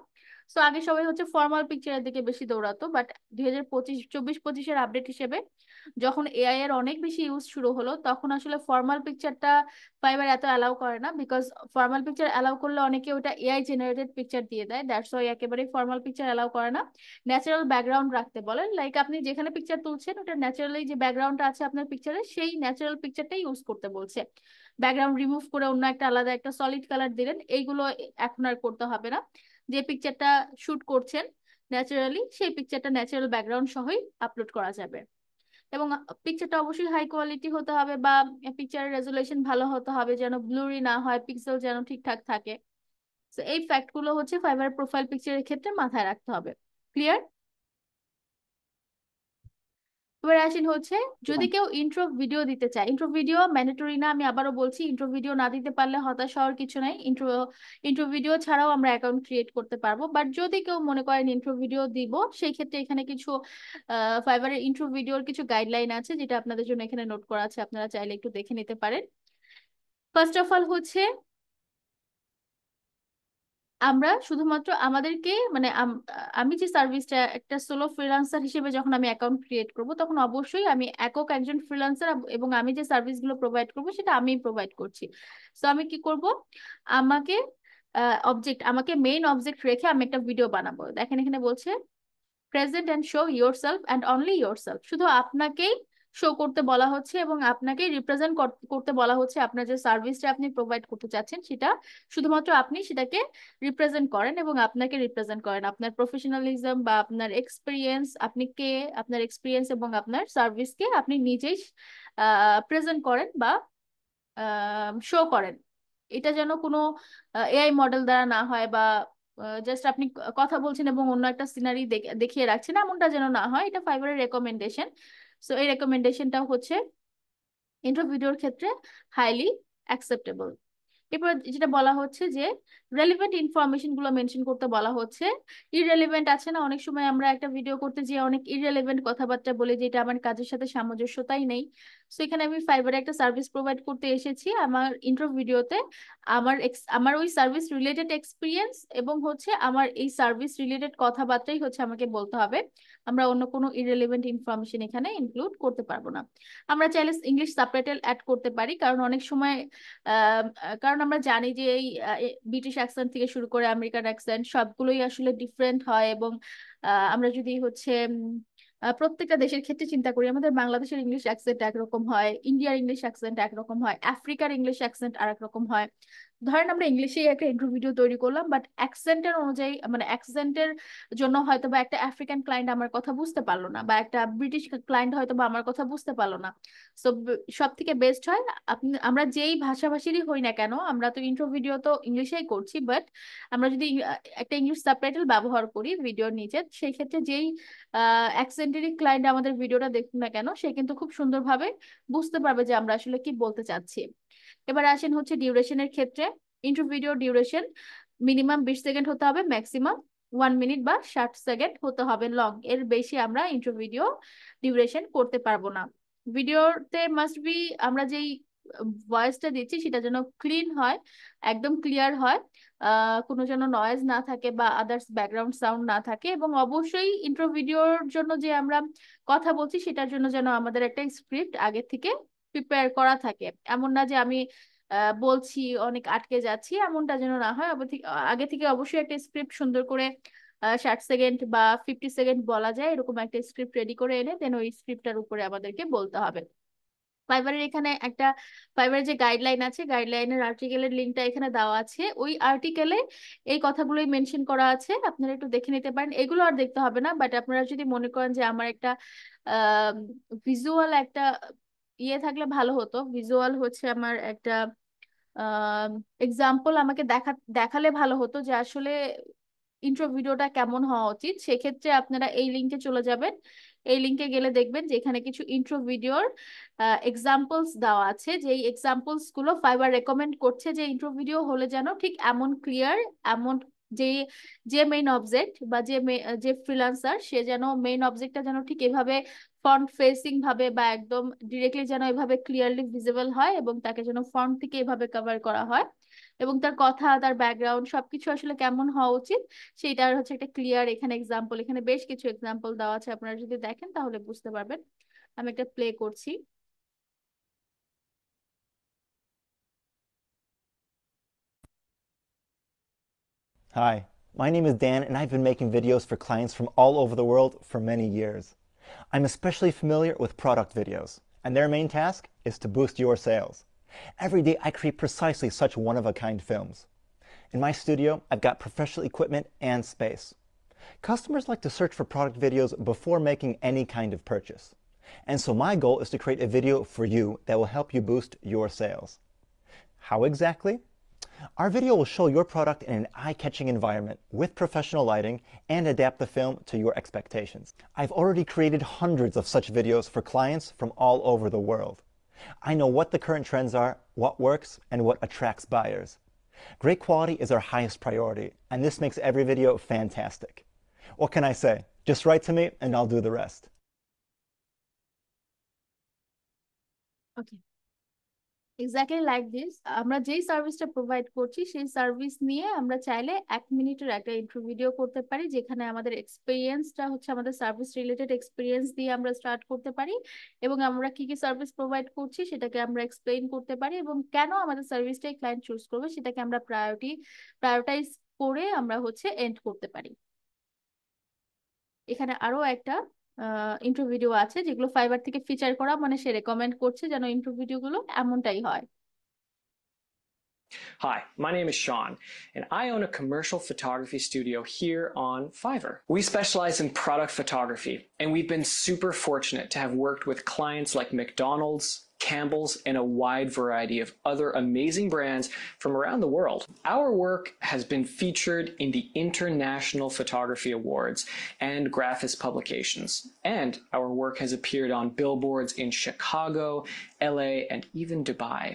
তো আগে সবাই হচ্ছে ফর্মাল পিকচারের দিকে বেশি দৌড়াতো, বাট 2024-25-এর আপডেট হিসেবে যখন এআই এর অনেক বেশি ইউজ শুরু হলো তখন আসলে ফর্মাল পিকচারটা ফাইবার এত অ্যালাউ করে না, বিকজ ফর্মাল পিকচার অ্যালাউ করলে অনেকে ওটা এআই জেনারেটেড পিকচার দিয়ে দেয়, দ্যাটস ওয়াই একেবারেই ফর্মাল পিকচার অ্যালাউ করে না। ন্যাচারাল ব্যাকগ্রাউন্ড রাখতে বলেন, লাইক আপনি যেখানে পিকচার তুলছেন ওটা ন্যাচারালি যে ব্যাকগ্রাউন্ডটা আছে আপনার পিকচারে সেই ন্যাচারাল পিকচারটাই ইউজ করতে বলছে। ব্যাকগ্রাউন্ড রিমুভ করে অন্য একটা আলাদা একটা সলিড কালার দিলেন, এইগুলো এখন আর করতে হবে না। যে পিকচারটা শুট করছেন ন্যাচারালি সেই পিকচারটা ন্যাচারাল ব্যাকগ্রাউন্ড সহই আপলোড করা যাবে। এবং পিকচারটা অবশ্যই হাই কোয়ালিটি হতে হবে, বা পিকচারের রেজুলেশন ভালো হতে হবে, যেন ব্লুরি না হয়, পিক্সেল যেন ঠিকঠাক থাকে। তো এই ফ্যাক্ট গুলো হচ্ছে ফাইবার প্রোফাইল পিকচারের ক্ষেত্রে মাথায় রাখতে হবে। ক্লিয়ার? এবার আসেন হচ্ছে যদি কেউ ইন্ট্রো ভিডিও দিতে চায়, ইন্ট্রো ভিডিও ম্যান্ডেটরি না, আমি আবারও বলছি, ইন্ট্রো ভিডিও না দিতে পারলে হতাশ হওয়ার কিছু নাই। ইন্ট্রো ইন্ট্রো ভিডিও ছাড়াও আমরা অ্যাকাউন্ট ক্রিয়েট করতে পারবো, বাট যদি কেউ মনে করেন ইন্ট্রো ভিডিও দিব সেই ক্ষেত্রে এখানে কিছু ফাইবারের ইন্ট্রো ভিডিওর কিছু গাইডলাইন আছে যেটা আপনাদের জন্য এখানে নোট করা আছে, আপনারা চাইলে একটু দেখে নিতে পারেন। ফার্স্ট অফ অল হচ্ছে আমরা শুধুমাত্র আমাদেরকে মানে আমি যে সার্ভিসটা একটা সোলো ফ্রিল্যান্সার হিসেবে যখন আমি অ্যাকাউন্ট ক্রিয়েট করব তখন অবশ্যই আমি একক একজন ফ্রিল্যান্সার, এবং আমি যে সার্ভিসগুলো প্রোভাইড করব সেটা আমিই প্রোভাইড করছি। তো আমি কি করব, আমাকে আমাকে মেইন অবজেক্ট রেখে আমি একটা ভিডিও বানাবো। দেখেন এখানে বলছে present and show yourself and only yourself, শুধু আপনাকেই শো করতে বলা হচ্ছে এবং আপনাকেই রিপ্রেজেন্ট করতে বলা হচ্ছে। আপনার যে সার্ভিসটা আপনি প্রোভাইড করতে চাচ্ছেন সেটা শুধুমাত্র আপনি সেটাকে রিপ্রেজেন্ট করেন এবং আপনাকে রিপ্রেজেন্ট করেন, আপনার প্রফেশনালিজম বা আপনার এক্সপিরিয়েন্স, আপনি কে, আপনার এক্সপিরিয়েন্স এবং আপনার সার্ভিসকে আপনি নিজেই প্রেজেন্ট করেন বা শো করেন, এটা যেন কোনো এআই মডেল দ্বারা না হয়, বা জাস্ট আপনি কথা বলছেন এবং অন্য একটা সিনারি দেখিয়ে রাখছেন, এমনটা যেন না হয়। এটা ফাইবারের রেকমেন্ডেশন। সো এই রেকমেন্ডেশনটা হচ্ছে ইন্ট্রো ভিডিওর ক্ষেত্রে হাইলি অ্যাকসেপ্টেবল। এরপর যেটা বলা হচ্ছে যে রেলিভেন্ট ইনফরমেশন গুলো মেনশন করতে বলা হচ্ছে। ইররেলিভেন্ট আছে না, অনেক সময় আমরা একটা ভিডিও করতে যেয়ে অনেক ইররেলিভেন্ট কথাবার্তা বলি যেটা আমার কাজের সাথে সামঞ্জস্যতাই নেই। সো এখানে আমি ফাইবারে একটা সার্ভিস প্রোভাইড করতে এসেছি, আমার ইন্ট্রো ভিডিওতে আমার ওই সার্ভিস রিলেটেড এক্সপিরিয়েন্স এবং হচ্ছে আমার এই সার্ভিস রিলেটেড কথাবার্তাই হচ্ছে আমাকে বলতে হবে। আমরা অন্য কোনো ইররেলিভেন্ট ইনফরমেশন এখানে ইনক্লুড করতে পারবো না। আমরা চাইলে ইংলিশ সাবটাইটেল অ্যাড করতে পারি, কারণ অনেক সময় কারণ আমরা জানি যে এই ব্রিটিশ অ্যাকসেন্ট থেকে শুরু করে আমেরিকান অ্যাকসেন্ট সবগুলোই আসলে ডিফারেন্ট হয়, এবং আমরা যদি হচ্ছে প্রত্যেকটা দেশের ক্ষেত্রে চিন্তা করি, আমাদের বাংলাদেশের ইংলিশ অ্যাকসেন্ট একরকম হয়, ইন্ডিয়ার ইংলিশ অ্যাকসেন্ট একরকম হয়, আফ্রিকার ইংলিশ অ্যাকসেন্ট আরেক রকম হয়। ধরেন আমরা ইংলিশেই একটা ইন্টারভিউ ভিডিও তৈরি করলাম, বাট অ্যাকসেন্টের অনুযায়ী মানে অ্যাকসেন্টের জন্য হয়তো বা একটা আফ্রিকান ক্লায়েন্ট আমার কথা বুঝতে পারলো না, বা একটা ব্রিটিশ ক্লায়েন্ট হয়তো বা আমার কথা বুঝতে পারলো না। সো সব থেকে বেস্ট হয় আমরা যেই ভাষাভাষীরই হই না কেন, আমরা তো ইন্ট্রো ভিডিও তো ইংলিশেই করছি, বাট আমরা যদি একটা ইংলিশ সাবটাইটেল ব্যবহার করি ভিডিওর নিচে, সেই ক্ষেত্রে যেই অ্যাকসেন্টেরই ক্লায়েন্ট আমাদের ভিডিওটা দেখুক না কেন, সে কিন্তু খুব সুন্দরভাবে বুঝতে পারবে যে আমরা আসলে কি বলতে চাচ্ছি। এবার আসেন হচ্ছে ডিউরেশনের ক্ষেত্রে। Intro video duration minimum 20 second হতে হবে, ম্যাক্সিমাম 1 মিনিট বা 60 সেকেন্ড হতে হবে লং। এর বেশি আমরা ইন্ট্রো ভিডিও ডিউরেশন করতে পারবো না। ভিডিওতে মাস্ট বি আমরা যেই ভয়েসটা দিচ্ছি সেটা যেন ক্লিন হয়, একদম ক্লিয়ার হয়, কোনো যেন নয়েজ না থাকে বা আদার্স ব্যাকগ্রাউন্ড সাউন্ড না থাকে, এবং অবশ্যই ইন্ট্রো ভিডিওর জন্য যে আমরা কথা বলছি সেটার জন্য যেন আমাদের একটা স্ক্রিপ্ট আগে থেকে প্রিপেয়ার করা থাকে। এমন না যে আমি বলছি অনেক আটকে যাচ্ছি, এমনটা যেন না হয়। আগে থেকে অবশ্যই একটা স্ক্রিপ্ট সুন্দর করে 60 সেকেন্ড বা 50 সেকেন্ড বলা যায় এরকম একটা স্ক্রিপ্ট রেডি করে এনে দেন ওই স্ক্রিপ্টটার উপরে আমাদেরকে বলতে হবে। ফাইবারের এখানে একটা ফাইবারের যে গাইডলাইন আছে, গাইডলাইনের আর্টিকেলের লিঙ্কটা এখানে দেওয়া আছে। ওই আর্টিকেলে এই কথাগুলোই মেনশন করা আছে, আপনারা একটু দেখে নিতে পারেন। এগুলো আর দেখতে হবে না, বাট আপনারা যদি মনে করেন যে আমার একটা ভিজুয়াল একটা ইয়ে থাকলে ভালো হতো, ভিজুয়াল হচ্ছে আমার একটা এক্সাম্পল আমাকে দেখালে ভালো হতো যে আসলে ইন্ট্রো ভিডিওটা কেমন হওয়া উচিত, সেক্ষেত্রে আপনারা এই লিঙ্কে চলে যাবেন। এই লিঙ্কে গেলে দেখবেন যে এখানে কিছু ইন্ট্রো ভিডিওর এক্সাম্পলস দেওয়া আছে, যে এই এক্সাম্পলস গুলো ফাইবার রেকমেন্ড করছে যে ইন্ট্রো ভিডিও হলে যেন ঠিক এমন ক্লিয়ার, এমন যে যে মেইন অবজেক্ট বা যে ফ্রিল্যান্সার সে যেন মেইন অবজেক্টটা যেন ঠিক এভাবে ফ্রন্ট ফেসিং ভাবে বা একদম ডিরেক্টলি যেন এভাবে ক্লিয়ারলি ভিজিবল হয়, এবং তাকে যেন ফ্রন্ট থেকে এভাবে কভার করা হয়, এবং তার কথা তার ব্যাকগ্রাউন্ড সবকিছু আসলে কেমন হওয়া উচিত সেইটার হচ্ছে একটা ক্লিয়ার এখানে এক্সাম্পল, এখানে বেশ কিছু এক্সাম্পল দেওয়া আছে, আপনারা যদি দেখেন তাহলে বুঝতে পারবেন। আমি একটা প্লে করছি। Hi, my name is Dan, and I've been making videos for clients from all over the world for many years. I'm especially familiar with product videos, and their main task is to boost your sales. Every day I create precisely such one-of-a-kind films. In my studio, I've got professional equipment and space. Customers like to search for product videos before making any kind of purchase. And so my goal is to create a video for you that will help you boost your sales. How exactly? Our video will show your product in an eye-catching environment with professional lighting and adapt the film to your expectations. I've already created hundreds of such videos for clients from all over the world. I know what the current trends are, what works, and what attracts buyers. Great quality is our highest priority, and this makes every video fantastic. What can I say? Just write to me and I'll do the rest. Okay, exactly like this. আমরা যেই সার্ভিসটা provide করছি সেই service নিয়ে আমরা চাইলে 1 মিনিটের একটা ইন্ট্রো ভিডিও করতে পারি, যেখানে আমাদের এক্সপিরিয়েন্সটা হচ্ছে আমাদের সার্ভিস রিলেটেড এক্সপিরিয়েন্স দিয়ে আমরা স্টার্ট করতে পারি, এবং আমরা কি কি সার্ভিস প্রোভাইড করছি সেটাকে আমরা এক্সপ্লেইন করতে পারি, এবং কেন আমাদের সার্ভিসটাই ক্লায়েন্ট চুজ করবে সেটাকে আমরা প্রায়োরিটাইজ করে আমরা হচ্ছে এন্ড করতে পারি। এখানে আরো একটা ইন্ট্রো ভিডিও আছে যেগুলো ফাইবার থেকে ফিচার করা, মানে সে রেকমেন্ড করছে যেন ইন্ট্রো ভিডিওগুলো এমনটাই হয়। Hi, my name is Sean, and I own a commercial photography studio here on Fiverr. We specialize in product photography, and we've been super fortunate to have worked with clients like McDonald's, Campbell's, and a wide variety of other amazing brands from around the world. Our work has been featured in the International Photography Awards and Graphis publications, and our work has appeared on billboards in Chicago, LA, and even Dubai.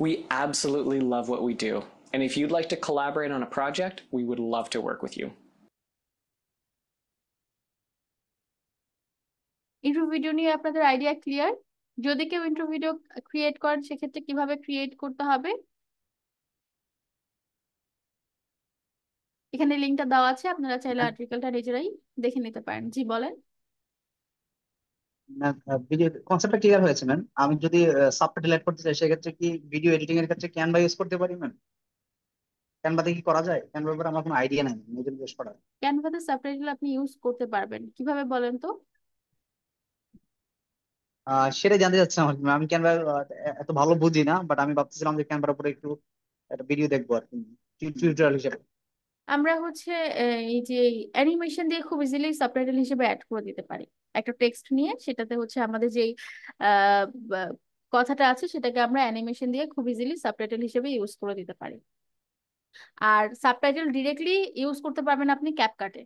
We absolutely love what we do, and if you'd like to collaborate on a project, we would love to work with you. Intro video নিয়ে আপনাদের idea clear? যদি কেউ intro video create করেন সেক্ষেত্রে কিভাবে create করতে হবে এখানে লিংকটা দেওয়া আছে, আপনারা চাইলে আর্টিকেলটা নিজেরাই দেখে নিতে পারেন। জি বলেন। ভিডিও কনসেপ্টটা ক্লিয়ার হয়েছে ম্যাম। আমি যদি সাবটাইটেল এড করতে চাই সেক্ষেত্রে কি ভিডিও এডিটিং এর ক্ষেত্রে ক্যানভা ইউজ করতে পারি ম্যাম? ক্যানভাতে কি করা যায়? ক্যানভার ব্যাপারে আমার কোনো আইডিয়া নাই, নিজে জিজ্ঞেস করা। ক্যানভাতে সাবটাইটেল আপনি ইউজ করতে পারবেন কিভাবে বলেন তো? সেটাই জানতে চাচ্ছিলাম আর কি ma'am। আমি ক্যানভা এত ভালো বুঝি না, বাট আমি ভাবতেছিলাম যে ক্যানভার উপরে একটু একটা ভিডিও দেখবো আর কি, টিউটোরিয়াল হিসেবে। আমরা হচ্ছে এই যে অ্যানিমেশন দিয়ে খুব ইজিলি সাবটাইটেল হিসেবে অ্যাড করে দিতে পারি। একটা টেক্সট নিয়ে সেটাতে হচ্ছে আমাদের যেই কথাটা আছে সেটাকে আমরা অ্যানিমেশন দিয়ে খুব ইজিলি সাবটাইটেল হিসেবে ইউজ করে দিতে পারি। আর সাবটাইটেল ডিরেক্টলি ইউজ করতে পারবেন আপনি ক্যাপকাটে,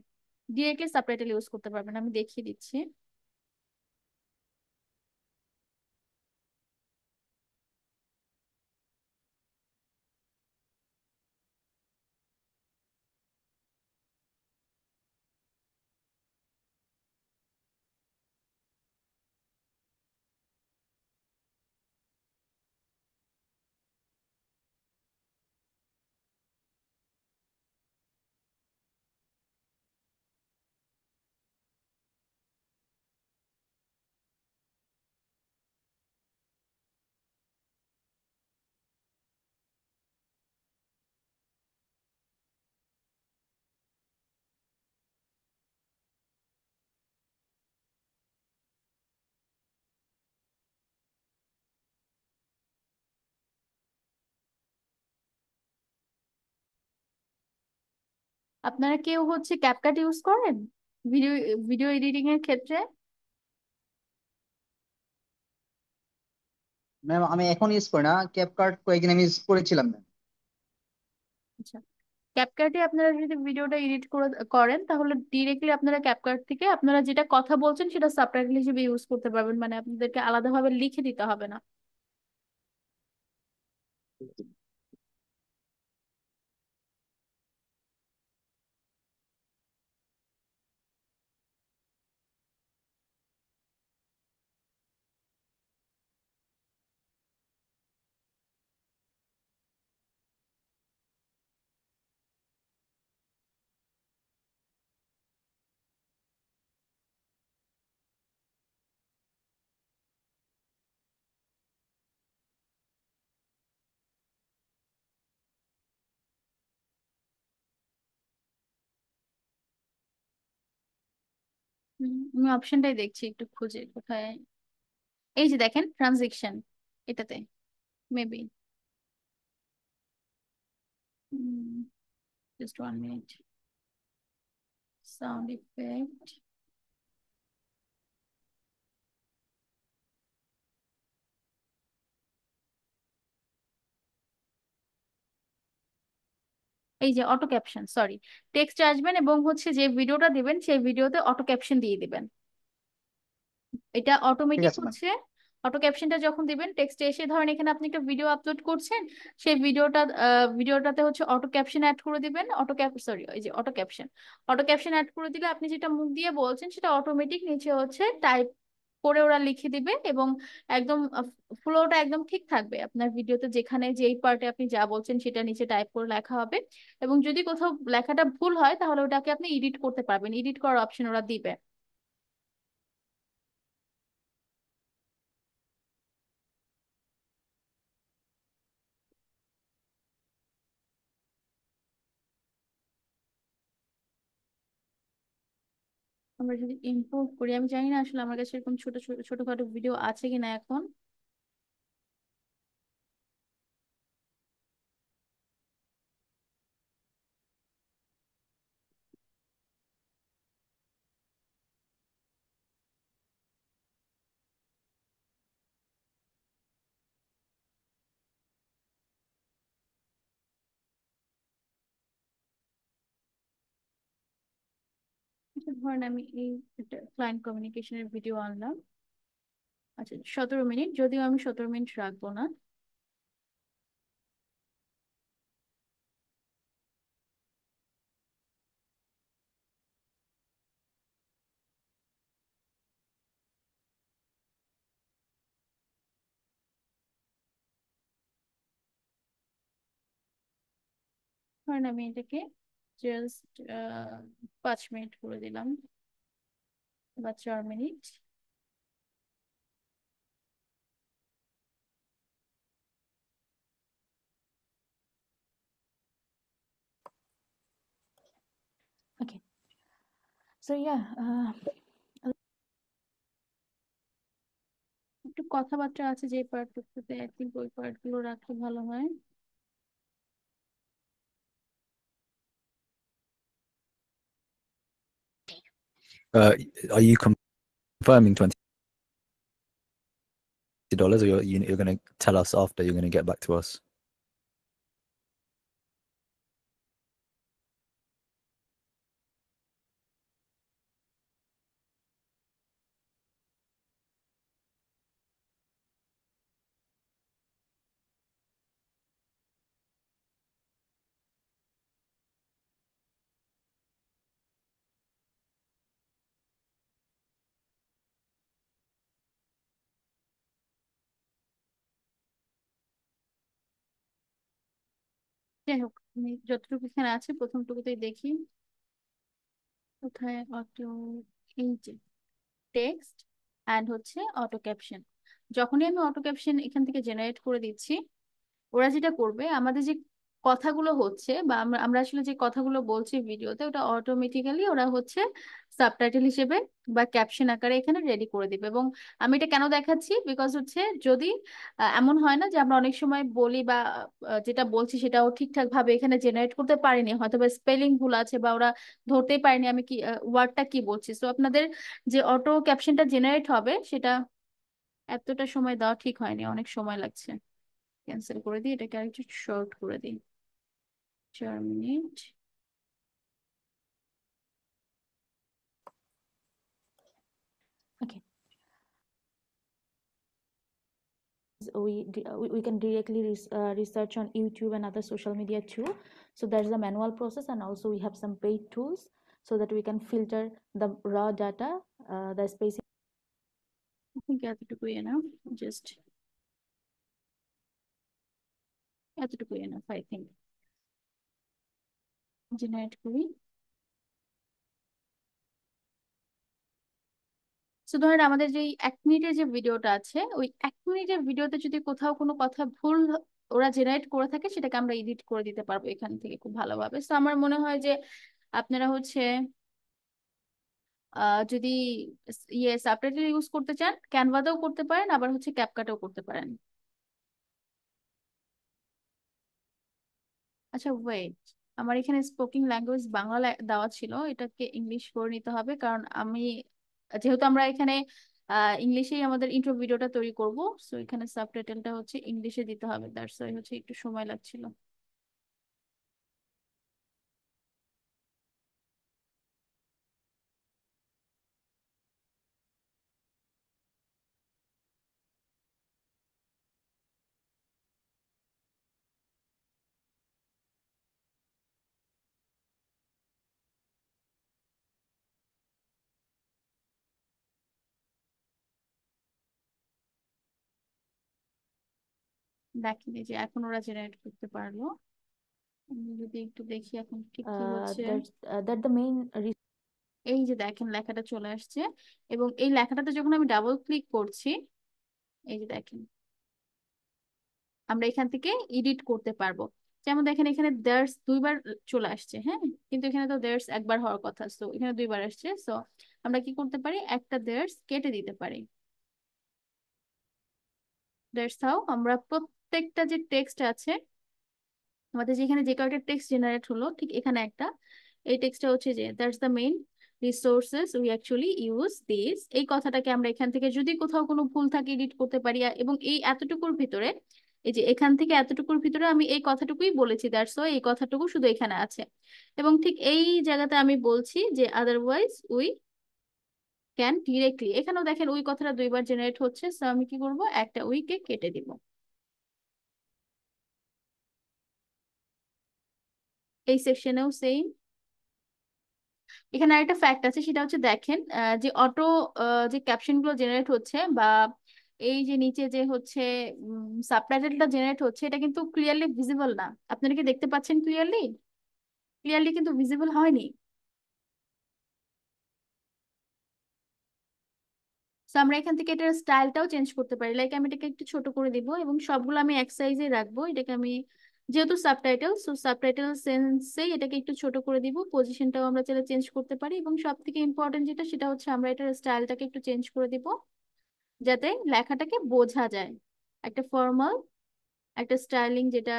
ডিরেক্টলি সাবটাইটেল ইউজ করতে পারবেন। আমি দেখিয়ে দিচ্ছি। আপনারা কেউ হচ্ছে ক্যাপকাট ইউজ করেন ভিডিও ভিডিও এডিটিং এর ক্ষেত্রে? ম্যাম আমি এখন ইউজ করি না, ক্যাপকাট কয়েকদিন আমি ইউজ করেছিলাম ম্যাম। আচ্ছা, ক্যাপকাটে আপনারা যদি ভিডিওটা এডিট করেন তাহলে ডিরেক্টলি আপনারা ক্যাপকাট থেকে আপনারা যেটা কথা বলছেন সেটা সাবটাইটেল হিসেবে ইউজ করতে পারবেন, মানে আপনাদেরকে আলাদাভাবে লিখে দিতে হবে না। আমি অপশনটাই দেখছি একটু খুঁজে কোথায়। এই যে দেখেন ট্রানজেকশন, এটাতে maybe. Just 1 minute. Sound effect, এই যে অটো ক্যাপশন, সরি, টেক্সট আসবেন এবং হচ্ছে যে ভিডিওটা দিবেন সেই ভিডিওতে অটো ক্যাপশন দিয়ে দিবেন। এটা ঠিক অটোমেটিক আছে ম্যাম। হচ্ছে অটো ক্যাপশনটা যখন দিবেন টেক্সটে এসে, ধরেন এখানে আপনি একটা ভিডিও আপলোড করছেন, সেই ভিডিওটাতে হচ্ছে অটো ক্যাপশন অ্যাড করে দিবেন। অটো ক্যাপ সরি এই যে অটো ক্যাপশন অ্যাড করে দিলে আপনি যেটা মুখ দিয়ে বলছেন সেটা অটোমেটিক নিচে হচ্ছে টাইপ করে ওরা লিখে দিবে এবং একদম ফ্লোটা একদম ঠিক থাকবে আপনার ভিডিওতে, যেখানে যেই পার্টে আপনি যা বলছেন সেটা নিচে টাইপ করে লেখা হবে। এবং যদি কোথাও লেখাটা ভুল হয় তাহলে ওটাকে আপনি এডিট করতে পারবেন, এডিট করার অপশন ওরা দিবে। আমরা যদি ইমপ্রুভ করি, আমি জানি না আসলে আমার কাছে এরকম ছোট ছোট ছোটখাটো ভিডিও আছে কিনা এখন। ধরেন আমি এই ক্লায়েন্ট কমিউনিকেশনের ভিডিও আনলাম। আচ্ছা 17 মিনিট, যদিও আমি 17 মিনিট রাখবো না। ধরেন আমি এটাকে জাস্ট 5 মিনিট করে দিলাম বা 4 মিনিট। ওকে, সো একটু কথাবার্তা আছে যে পার্টগুলোতে, আই থিঙ্ক ওই পার্টগুলো রাখলে ভালো হয়। Are you confirming $20, or you're going to tell us after you're going to get back to us? যাই হোক, আমি যতটুকু এখানে আছে প্রথমটুকুতেই দেখি কোথায় অটো, এই যে টেক্সট অ্যান্ড হচ্ছে অটো ক্যাপশন। যখনই আমি অটো ক্যাপশন এখান থেকে জেনারেট করে দিচ্ছি, ওরা যেটা করবে, আমাদের যে কথাগুলো হচ্ছে বা আমরা আমরা আসলে যে কথাগুলো বলছি ভিডিওতে, ওটা অটোমেটিক্যালি ওরা হচ্ছে সাবটাইটেল হিসেবে বা ক্যাপশন আকারে এখানে রেডি করে দিবে। এবং আমি এটা কেন দেখাচ্ছি, বিকজ হচ্ছে যদি এমন হয় না যে আমরা অনেক সময় বলি বা যেটা বলছি সেটাও ঠিকঠাক ভাবে এখানে জেনারেট করতে পারিনি, হয়তো বা স্পেলিং ভুল আছে বা ওরা ধরতেই পারেনি আমি কি ওয়ার্ডটা কি বলছি। তো আপনাদের যে অটো ক্যাপশনটা জেনারেট হবে সেটা এতটা সময় দেওয়া ঠিক হয়নি, অনেক সময় লাগছে। ক্যান্সেল করে দিই, এটাকে আরেকটু শর্ট করে দিই, 4 minute. Okay, we can directly research on YouTube and other social media too. So there's a manual process, and also we have some paid tools so that we can filter the raw data, the space. I think এতটুকুই enough, just এতটুকুই enough, I think. Generate করি। তো ধরেন আমাদের যে 1 মিনিটের যে ভিডিওটা আছে, ওই 1 মিনিটের ভিডিওতে যদি কোথাও কোনো কথা ভুল ওরা জেনারেট করে থাকে, সেটাকে আমরা এডিট করে দিতে পারবো এখান থেকে খুব ভালোভাবে। তো আমার মনে হয় যে আপনারা হচ্ছে যদি সাবটাইটেল ইউজ করতে চান, ক্যানভাতেও করতে পারেন, আবার হচ্ছে ক্যাপকাটেও করতে পারেন। আচ্ছা ওয়েট, আমার এখানে স্পোকিং ল্যাঙ্গুয়েজ বাংলা দেওয়া ছিল, এটাকে ইংলিশ করে নিতে হবে, কারণ আমি যেহেতু আমরা এখানে ইংলিশেই আমাদের ইন্ট্রো ভিডিওটা তৈরি করব, সো এখানে সাবটাইটেলটা হচ্ছে ইংলিশে দিতে হবে, দ্যাটস ওয়াই হচ্ছে একটু সময় লাগছিল। দেখিনি যে এখন ওরা জেনারেট করতে পারলো। আমি যদি একটু দেখি এখন ঠিক কি হচ্ছে। দ্যাট দ্য মেইন, এই যে দেখেন লেখাটা চলে আসছে, এবং এই লেখাটাতে যখন আমি ডাবল ক্লিক করছি, এই যে দেখেন আমরা এখান থেকে এডিট করতে পারবো। যেমন দেখেন এখানে দেয়ার্স দুইবার চলে আসছে, হ্যাঁ, কিন্তু এখানে তো দেয়ার্স একবার হওয়ার কথা, তো এখানে দুইবার আসছে। সো আমরা কি করতে পারি, একটা দেয়ার্স কেটে দিতে পারি। দ্যাটস হাউ আমরা প্রত্যেকটা যে টেক্সট আছে আমাদের, যেখানে যে কয়েকটা টেক্সট জেনারেট হলো, ঠিক এখানে একটা, এই টেক্সটটা হচ্ছে যে that's the main resources we actually use this, এই কথাটাকে আমরা এখান থেকে যদি কোথাও কোনো ভুল থাকে এডিট করতে পারি। এবং এই এতটুকুর ভিতরে এই যে এখান থেকে এতটুকুর ভিতরে আমি এই কথাটুকুই বলেছি, দ্যাটস ওয়াই এই কথাটুকু শুধু এখানে আছে। এবং ঠিক এই জায়গাতে আমি বলছি যে আদারওয়াইজ উই ক্যান ডিরেক্টলি, এখানেও দেখেন উই কথাটা দুইবার জেনারেট হচ্ছে, সো আমি কি করব, একটা উইকে কেটে দিব। এই সেকশনেও সেম। এখানে আরেকটা ফ্যাক্ট আছে, সেটা হচ্ছে দেখেন যে অটো যে ক্যাপশন গুলো জেনারেট হচ্ছে বা এই যে নিচে যে হচ্ছে সাবটাইটেলটা জেনারেট হচ্ছে, এটা কিন্তু ক্লিয়ারলি ভিজিবল না। আপনারা কি দেখতে পাচ্ছেন ক্লিয়ারলি? ক্লিয়ারলি কিন্তু ভিজিবল হয়নি। তো আমরা এখান থেকে এটার স্টাইলটাও চেঞ্জ করতে পারি, লাইক আমি এটাকে একটু ছোট করে দিব এবং সবগুলো আমি এক সাইজে রাখবো। এটাকে আমি যেহেতু সাবটাইটেল, সো সাবটাইটেল সেন্সে এটাকে একটু ছোট করে দিব। পজিশনটাও আমরা চাইলে চেঞ্জ করতে পারি এবং সব থেকে ইম্পর্টেন্ট যেটা, সেটা হচ্ছে আমরা এটার স্টাইলটাকে একটু চেঞ্জ করে দিব যাতে লেখাটাকে বোঝা যায়। একটা ফর্মাল, একটা স্টাইলিং, যেটা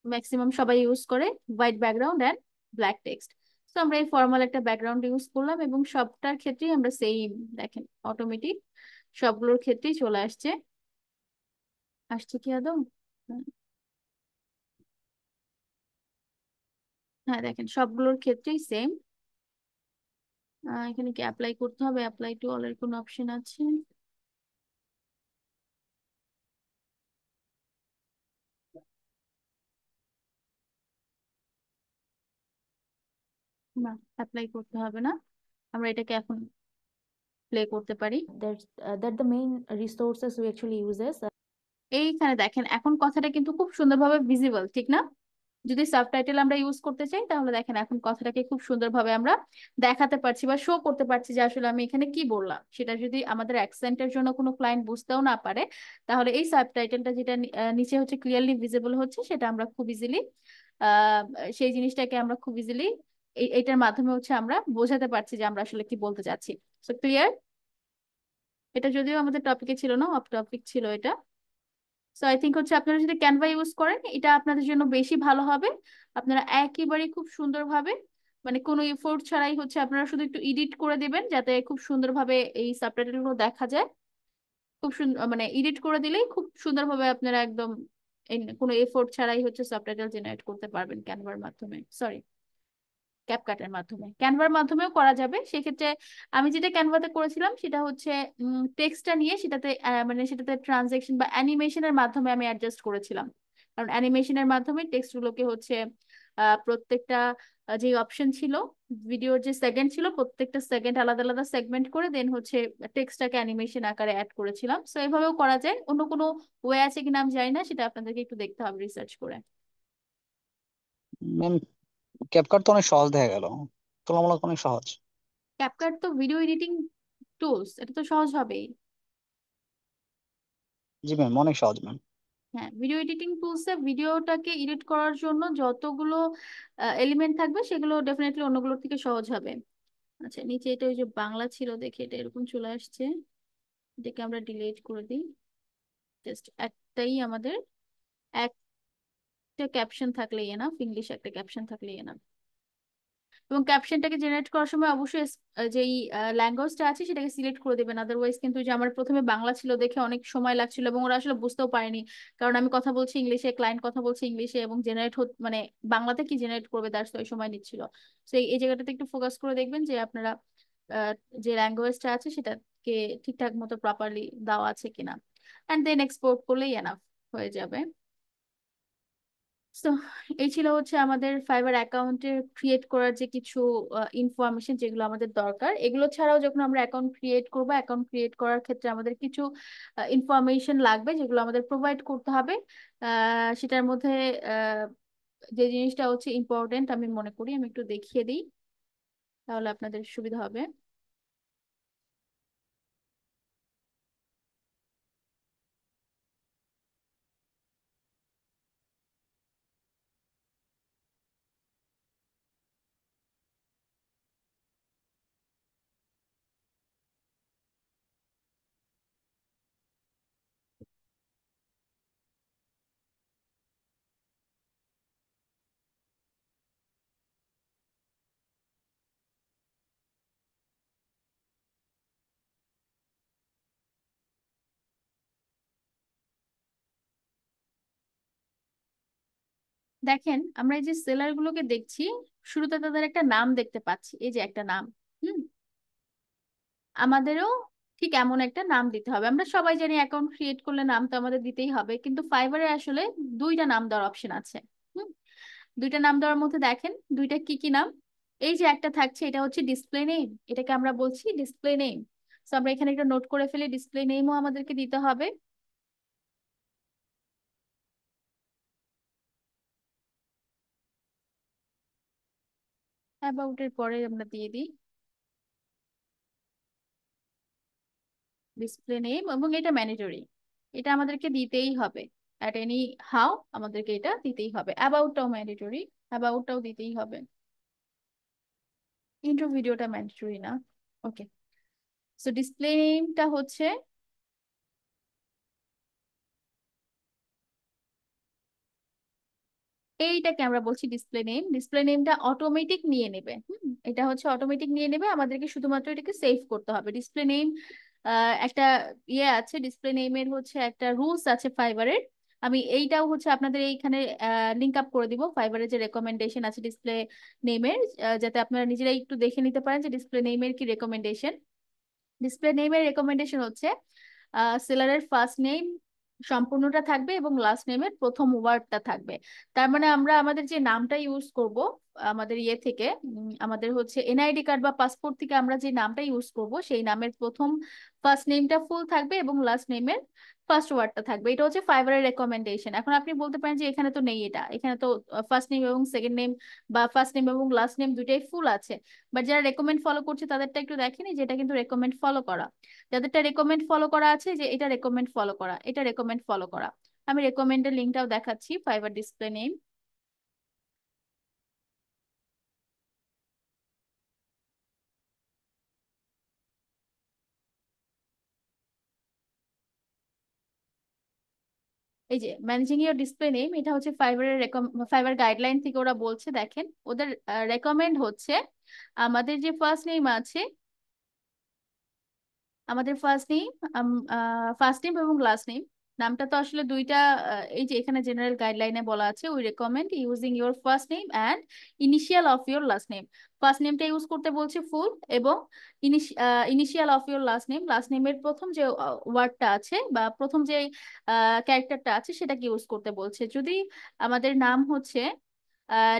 ম্যাক্সিমাম সবাই ইউজ করে, white background and black text. তো আমরা এই ফর্মাল একটা ব্যাকগ্রাউন্ড ইউজ করলাম এবং সবটার ক্ষেত্রেই আমরা সেম, দেখেন অটোমেটিক সবগুলোর ক্ষেত্রেই চলে আসছে। আসছে কি আদৌ? হুম, হ্যাঁ দেখেন সবগুলোর ক্ষেত্রেই সেম। এখানে কি অ্যাপ্লাই করতে হবে? অ্যাপ্লাই টু অল এর কোনো অপশন আছে? না, অ্যাপ্লাই করতে হবে না। আমরা এটাকে এখন প্লে করতে পারি। That the main resources we actually uses এইখানে দেখেন এখন কথাটা কিন্তু খুব সুন্দরভাবে ভিজিবল, ঠিক না? যদি সাবটাইটেল আমরা ইউজ করতে চাই তাহলে দেখেন এখন কথাটাকে খুব সুন্দরভাবে আমরা দেখাতে পারছি বা শো করতে পারছি যে আসলে আমি এখানে কি বললাম। সেটা যদি আমাদের অ্যাকসেন্টের জন্য কোনো ক্লায়েন্ট বুঝতেও না পারে, তাহলে এই সাবটাইটেলটা যেটা নিচে হচ্ছে ক্লিয়ারলি ভিজিবল হচ্ছে, সেটা আমরা খুব ইজিলি আহ সেই জিনিসটাকে আমরা খুব ইজিলি এইটার মাধ্যমে হচ্ছে আমরা বোঝাতে পারছি যে আমরা আসলে কি বলতে চাচ্ছি। So clear? এটা যদিও আমাদের টপিকে ছিল না, অফ টপিক ছিল এটা। সো আই থিঙ্ক হচ্ছে আপনারা যদি ক্যানভা ইউজ করেন এটা আপনাদের জন্য বেশি ভালো হবে। আপনারা একেবারে খুব সুন্দরভাবে, মানে কোনো এফোর্ট ছাড়াই হচ্ছে আপনারা শুধু একটু এডিট করে দিবেন যাতে খুব সুন্দরভাবে এই সাবটাইটেল গুলো দেখা যায়। খুব সুন্দর, মানে এডিট করে দিলেই খুব সুন্দরভাবে আপনারা একদম কোনো এফোর্ট ছাড়াই হচ্ছে সাবটাইটেল জেনারেট করতে পারবেন ক্যানভার মাধ্যমে, সরি ক্যাপকাটের মাধ্যমে। ক্যানভার মাধ্যমেও করা যাবে। সেক্ষেত্রে আমি যেটা ক্যানভাতে করেছিলাম সেটা হচ্ছে টেক্সটটা নিয়ে সেটাতে মানে সেটাতে ট্রানজেকশন বা অ্যানিমেশনের মাধ্যমে আমি অ্যাডজাস্ট করেছিলাম। কারণ অ্যানিমেশনের মাধ্যমে টেক্সটগুলোকে হচ্ছে প্রত্যেকটা যে অপশন ছিল, ভিডিওর যে সেকেন্ড ছিল, প্রত্যেকটা সেকেন্ড আলাদা আলাদা সেগমেন্ট করে দেন হচ্ছে টেক্সটটাকে অ্যানিমেশন আকারে অ্যাড করেছিলাম। সো এভাবেও করা যায়। অন্য কোনো ওয়ে আছে কিনা আমি জানি না, সেটা আপনাদেরকে একটু দেখতে হবে রিসার্চ করে। ম্যাম, ক্যাপকাট তো অনেক সহজ দেখা গেল, তুলনামূলক অনেক সহজ। ক্যাপকাট তো ভিডিও এডিটিং টুলস, এটা তো সহজ হবেই। জি ম্যাম, অনেক সহজ ম্যাম। হ্যাঁ, ভিডিও এডিটিং টুলসে ভিডিওটাকে এডিট করার জন্য যতগুলো এলিমেন্ট থাকবে সেগুলো ডেফিনেটলি অন্যগুলোর থেকে সহজ হবে। আচ্ছা, নিচে এটা ওই যে বাংলা ছিল দেখে এটা এরকম চলে আসছে। এটাকে আমরা ডিলিট করে দিই। জাস্ট একটাই আমাদের একটা ক্যাপশন থাকলেই এনাফ, ইংলিশ একটা ক্যাপশন থাকলেই এনাফ। এবং ক্যাপশনটাকে জেনারেট করার সময় অবশ্যই যেই ল্যাঙ্গুয়েজটা আছে সেটাকে সিলেক্ট করে দেবেন। আদারওয়াইজ কিন্তু যে আমার প্রথমে বাংলা ছিল দেখে অনেক সময় লাগছিল এবং ওরা আসলে বুঝতেও পারেনি, কারণ আমি কথা বলছি ইংলিশে, ক্লায়েন্ট কথা বলছে ইংলিশে এবং জেনারেট মানে বাংলাতে কি জেনারেট করবে দ্যাটস ওই সময় নিচ্ছিল। তো এই জায়গাটাতে একটু ফোকাস করে দেখবেন যে আপনারা আহ, যে ল্যাঙ্গুয়েজটা আছে সেটাকে ঠিকঠাক মতো প্রপারলি দেওয়া আছে কিনা, অ্যান্ড দেন এক্সপোর্ট করলেই এনাফ হয়ে যাবে। তো এই ছিল হচ্ছে আমাদের ফাইবার অ্যাকাউন্টে ক্রিয়েট করার যে কিছু ইনফরমেশন যেগুলো আমাদের দরকার। এগুলো ছাড়াও যখন আমরা অ্যাকাউন্ট ক্রিয়েট করবো, অ্যাকাউন্ট ক্রিয়েট করার ক্ষেত্রে আমাদের কিছু ইনফরমেশন লাগবে যেগুলো আমাদের প্রোভাইড করতে হবে। সেটার মধ্যে আহ, যে জিনিসটা হচ্ছে ইম্পর্টেন্ট আমি মনে করি, আমি একটু দেখিয়ে দিই তাহলে আপনাদের সুবিধা হবে। দেখেন আমরা এই যে সেলার গুলোকে দেখছি, শুরুতে তাদের একটা নাম দেখতে পাচ্ছি, এই যে একটা নাম। হুম, আমাদেরও ঠিক এমন একটা নাম দিতে হবে। আমরা সবাই জানি অ্যাকাউন্ট ক্রিয়েট করলে নাম তো আমাদের দিতেই হবে, কিন্তু ফাইবারে আসলে দুইটা নাম দেওয়ার অপশন আছে। হুম, দুইটা নাম দেওয়ার মধ্যে দেখেন দুইটা কি কি নাম। এই যে একটা থাকছে এটা হচ্ছে ডিসপ্লে নেম, এটাকে আমরা বলছি ডিসপ্লে নেম। তো আমরা এখানে একটা নোট করে ফেলি, ডিসপ্লে নেমও আমাদেরকে দিতে হবে। অ্যাবাউট এর পরে আমরা দিয়ে দিই ডিসপ্লে নেম, এবং এটা ম্যান্ডেটরি, এটা আমাদেরকে দিতেই হবে। অ্যাট এনি হাউ আমাদেরকে এটা দিতেই হবে। অ্যাবাউটটাও ম্যান্ডেটরি, অ্যাবাউটটাও দিতেই হবে। ইন্ট্রো ভিডিওটা ম্যান্ডেটরি না। ওকে, সো ডিসপ্লে নেমটা হচ্ছে এইটাকে আমরা বলছি ডিসপ্লে নেম। ডিসপ্লে নেমটা অটোমেটিক নিয়ে নেবে। এটা হচ্ছে অটোমেটিক নিয়ে নেবে, আমাদেরকে শুধুমাত্র এটাকে সেভ করতে হবে। ডিসপ্লে নেম একটা ইয়ে আছে, ডিসপ্লে নেমের হচ্ছে একটা রুলস আছে ফাইবারের। আমি এইটাও হচ্ছে আপনাদের এইখানে লিঙ্ক আপ করে দিব, ফাইবারের যে রেকমেন্ডেশন আছে ডিসপ্লে নেমের, যাতে আপনারা নিজেরাই একটু দেখে নিতে পারেন যে ডিসপ্লে নেমের কি রেকমেন্ডেশন। ডিসপ্লে নেমের রেকমেন্ডেশন হচ্ছে সেলারের ফার্স্ট নেম সম্পূর্ণটা থাকবে এবং লাস্ট নেমের প্রথম ওয়ার্ডটা থাকবে। তার মানে আমরা আমাদের যে নামটা ইউজ করব আমাদের ইয়ে থেকে, আমাদের হচ্ছে এনআইডি কার্ড বা পাসপোর্ট থেকে আমরা যে নামটা ইউজ করব সেই নামের প্রথম ফার্স্ট নেমটা ফুল থাকবে এবং লাস্ট নেমের ফার্স্ট ওয়ার্ডটা থাকবে। এটা হচ্ছে ফাইবারের রেকমেন্ডেশন। এখন আপনি বলতে পারেন যে এখানে তো নেই, এটা এখানে তো ফার্স্ট নেম এবং সেকেন্ড নেম বা ফার্স্ট নেম এবং লাস্ট নেম দুইটাই ফুল আছে। বাট যারা রেকমেন্ড ফলো করছে তাদেরটা একটু দেখেনি যে এটা কিন্তু রেকমেন্ড ফলো করা। যাদেরটা রেকমেন্ড ফলো করা আছে যে এটা রেকমেন্ড ফলো করা, এটা রেকমেন্ড ফলো করা। আমি রেকমেন্ডের লিঙ্কটাও দেখাচ্ছি, ফাইবার ডিসপ্লে নেম। এই যে ম্যানেজিং ইওর ডিসপ্লে নেম, এটা হচ্ছে ফাইবারের ফাইবার গাইডলাইন থেকে ওরা বলছে। দেখেন ওদের রেকমেন্ড হচ্ছে আমাদের যে ফার্স্ট নেম আছে, আমাদের ফার্স্ট নেম এবং লাস্ট নেম, নামটা তো আসলে দুইটা। এই যে এখানে জেনারেল গাইডলাইনে বলা আছে we recommend using your first name and initial of your last name. First নেমটা ইউজ করতে বলছে ফুল, এবং initial of your last name, last নেমের প্রথম যে ওয়ার্ডটা আছে বা প্রথম যে ক্যারেক্টারটা আছে সেটাকে ইউজ করতে বলছে। যদি আমাদের নাম হচ্ছে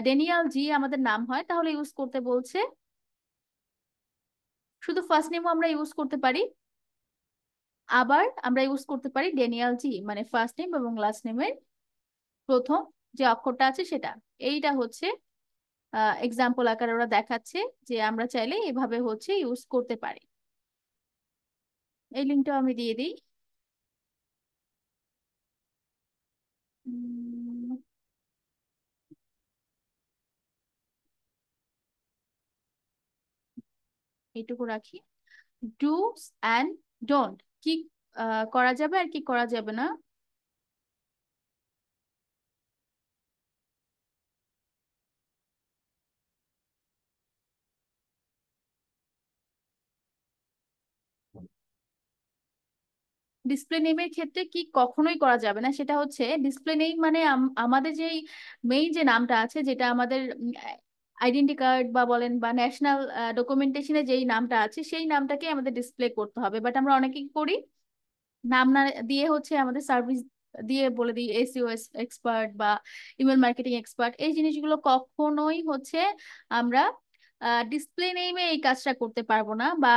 ডেনিয়াল জি আমাদের নাম হয়, তাহলে ইউজ করতে বলছে শুধু ফার্স্ট নেমও আমরা ইউজ করতে পারি, আবার আমরা ইউজ করতে পারি ড্যানিয়েল জি, মানে ফার্স্ট নেম এবং লাস্ট নেমের প্রথম যে অক্ষরটা আছে সেটা। এইটা হচ্ছে এক্সাম্পল আকারে ওরা দেখাচ্ছে যে আমরা চাইলে এভাবে হচ্ছে ইউজ করতে পারি। এই লিঙ্কটাও আমি দিয়ে দিই। উম, এইটুকু রাখি। ডুস অ্যান্ড ডোন্ট, কি করা যাবে আর কি করা যাবে না। ডিসপ্লে নেমের ক্ষেত্রে কি কখনোই করা যাবে না সেটা হচ্ছে, ডিসপ্লে নেম মানে আমাদের যেই মেইন যে নামটা আছে, যেটা আমাদের আইডেন্টি কার্ড বা বলেন বা ন্যাশনাল ডকুমেন্টেশনে যেই নামটা আছে সেই নামটাকে আমাদের ডিসপ্লে করতে হবে। বাট আমরা অনেকেই করি নাম না দিয়ে হচ্ছে আমাদের সার্ভিস দিয়ে বলে দিই এসইও এক্সপার্ট বা ইমেল মার্কেটিং এক্সপার্ট। এই জিনিসগুলো কখনোই হচ্ছে আমরা ডিসপ্লে নেমে এই কাজটা করতে পারবো না। বা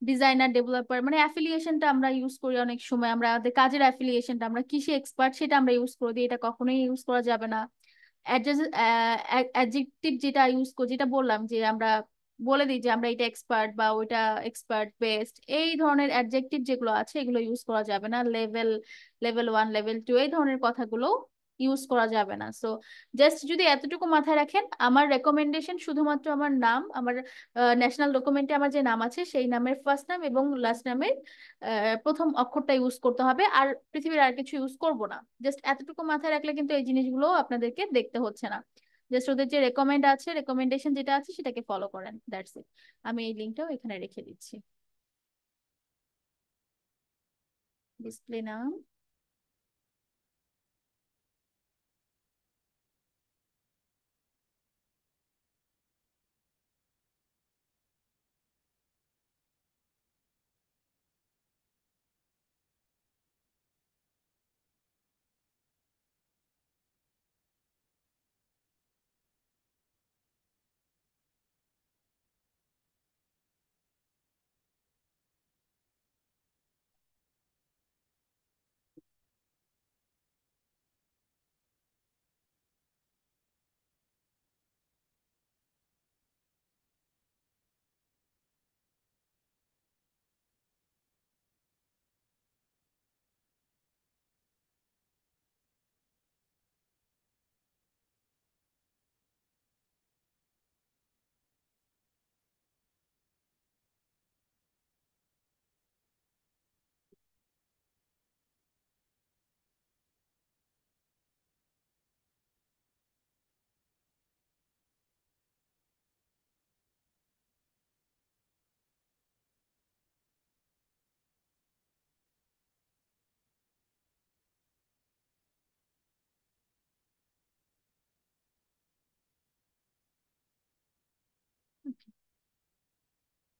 ডিজাইনার ডেভেলপার মানে অ্যাফিলিয়েশনটা আমরা ইউজ করি অনেক সময়, আমরা আমাদের কাজের অ্যাফিলিয়েশনটা আমরা কিসে এক্সপার্ট সেটা আমরা ইউজ করে দিই, এটা কখনোই ইউজ করা যাবে না। অ্যাডজেক্টিভ যেটা ইউজ করি, যেটা বললাম যে আমরা বলে দিই যে আমরা এটা এক্সপার্ট বা ওইটা এক্সপার্ট বেস্ট, এই ধরনের অ্যাডজেক্টিভ যেগুলো আছে এগুলো ইউজ করা যাবে না। লেভেল, লেভেল 1, লেভেল 2 এই ধরনের কথাগুলো ইউজ করা যাবে না। সো জাস্ট যদি এতটুকু মাথায় রাখেন, আমার রেকমেন্ডেশন শুধুমাত্র আমার নাম, আমার ন্যাশনাল ডকুমেন্টে আমার যে নাম আছে সেই নামের ফার্স্ট নাম এবং লাস্ট নামের প্রথম অক্ষরটা ইউজ করতে হবে, আর পৃথিবীর আর কিছু ইউজ করব না। জাস্ট এতটুকু মাথায় রাখলে কিন্তু এই জিনিসগুলো আপনাদেরকে দেখতে হচ্ছে না। জাস্ট ওদের যে রেকমেন্ড আছে, রেকমেন্ডেশন যেটা আছে সেটাকে ফলো করেন, দ্যাটস ইট। আমি এই লিঙ্কটাও এখানে রেখে দিচ্ছি। ডিসপ্লে নাম,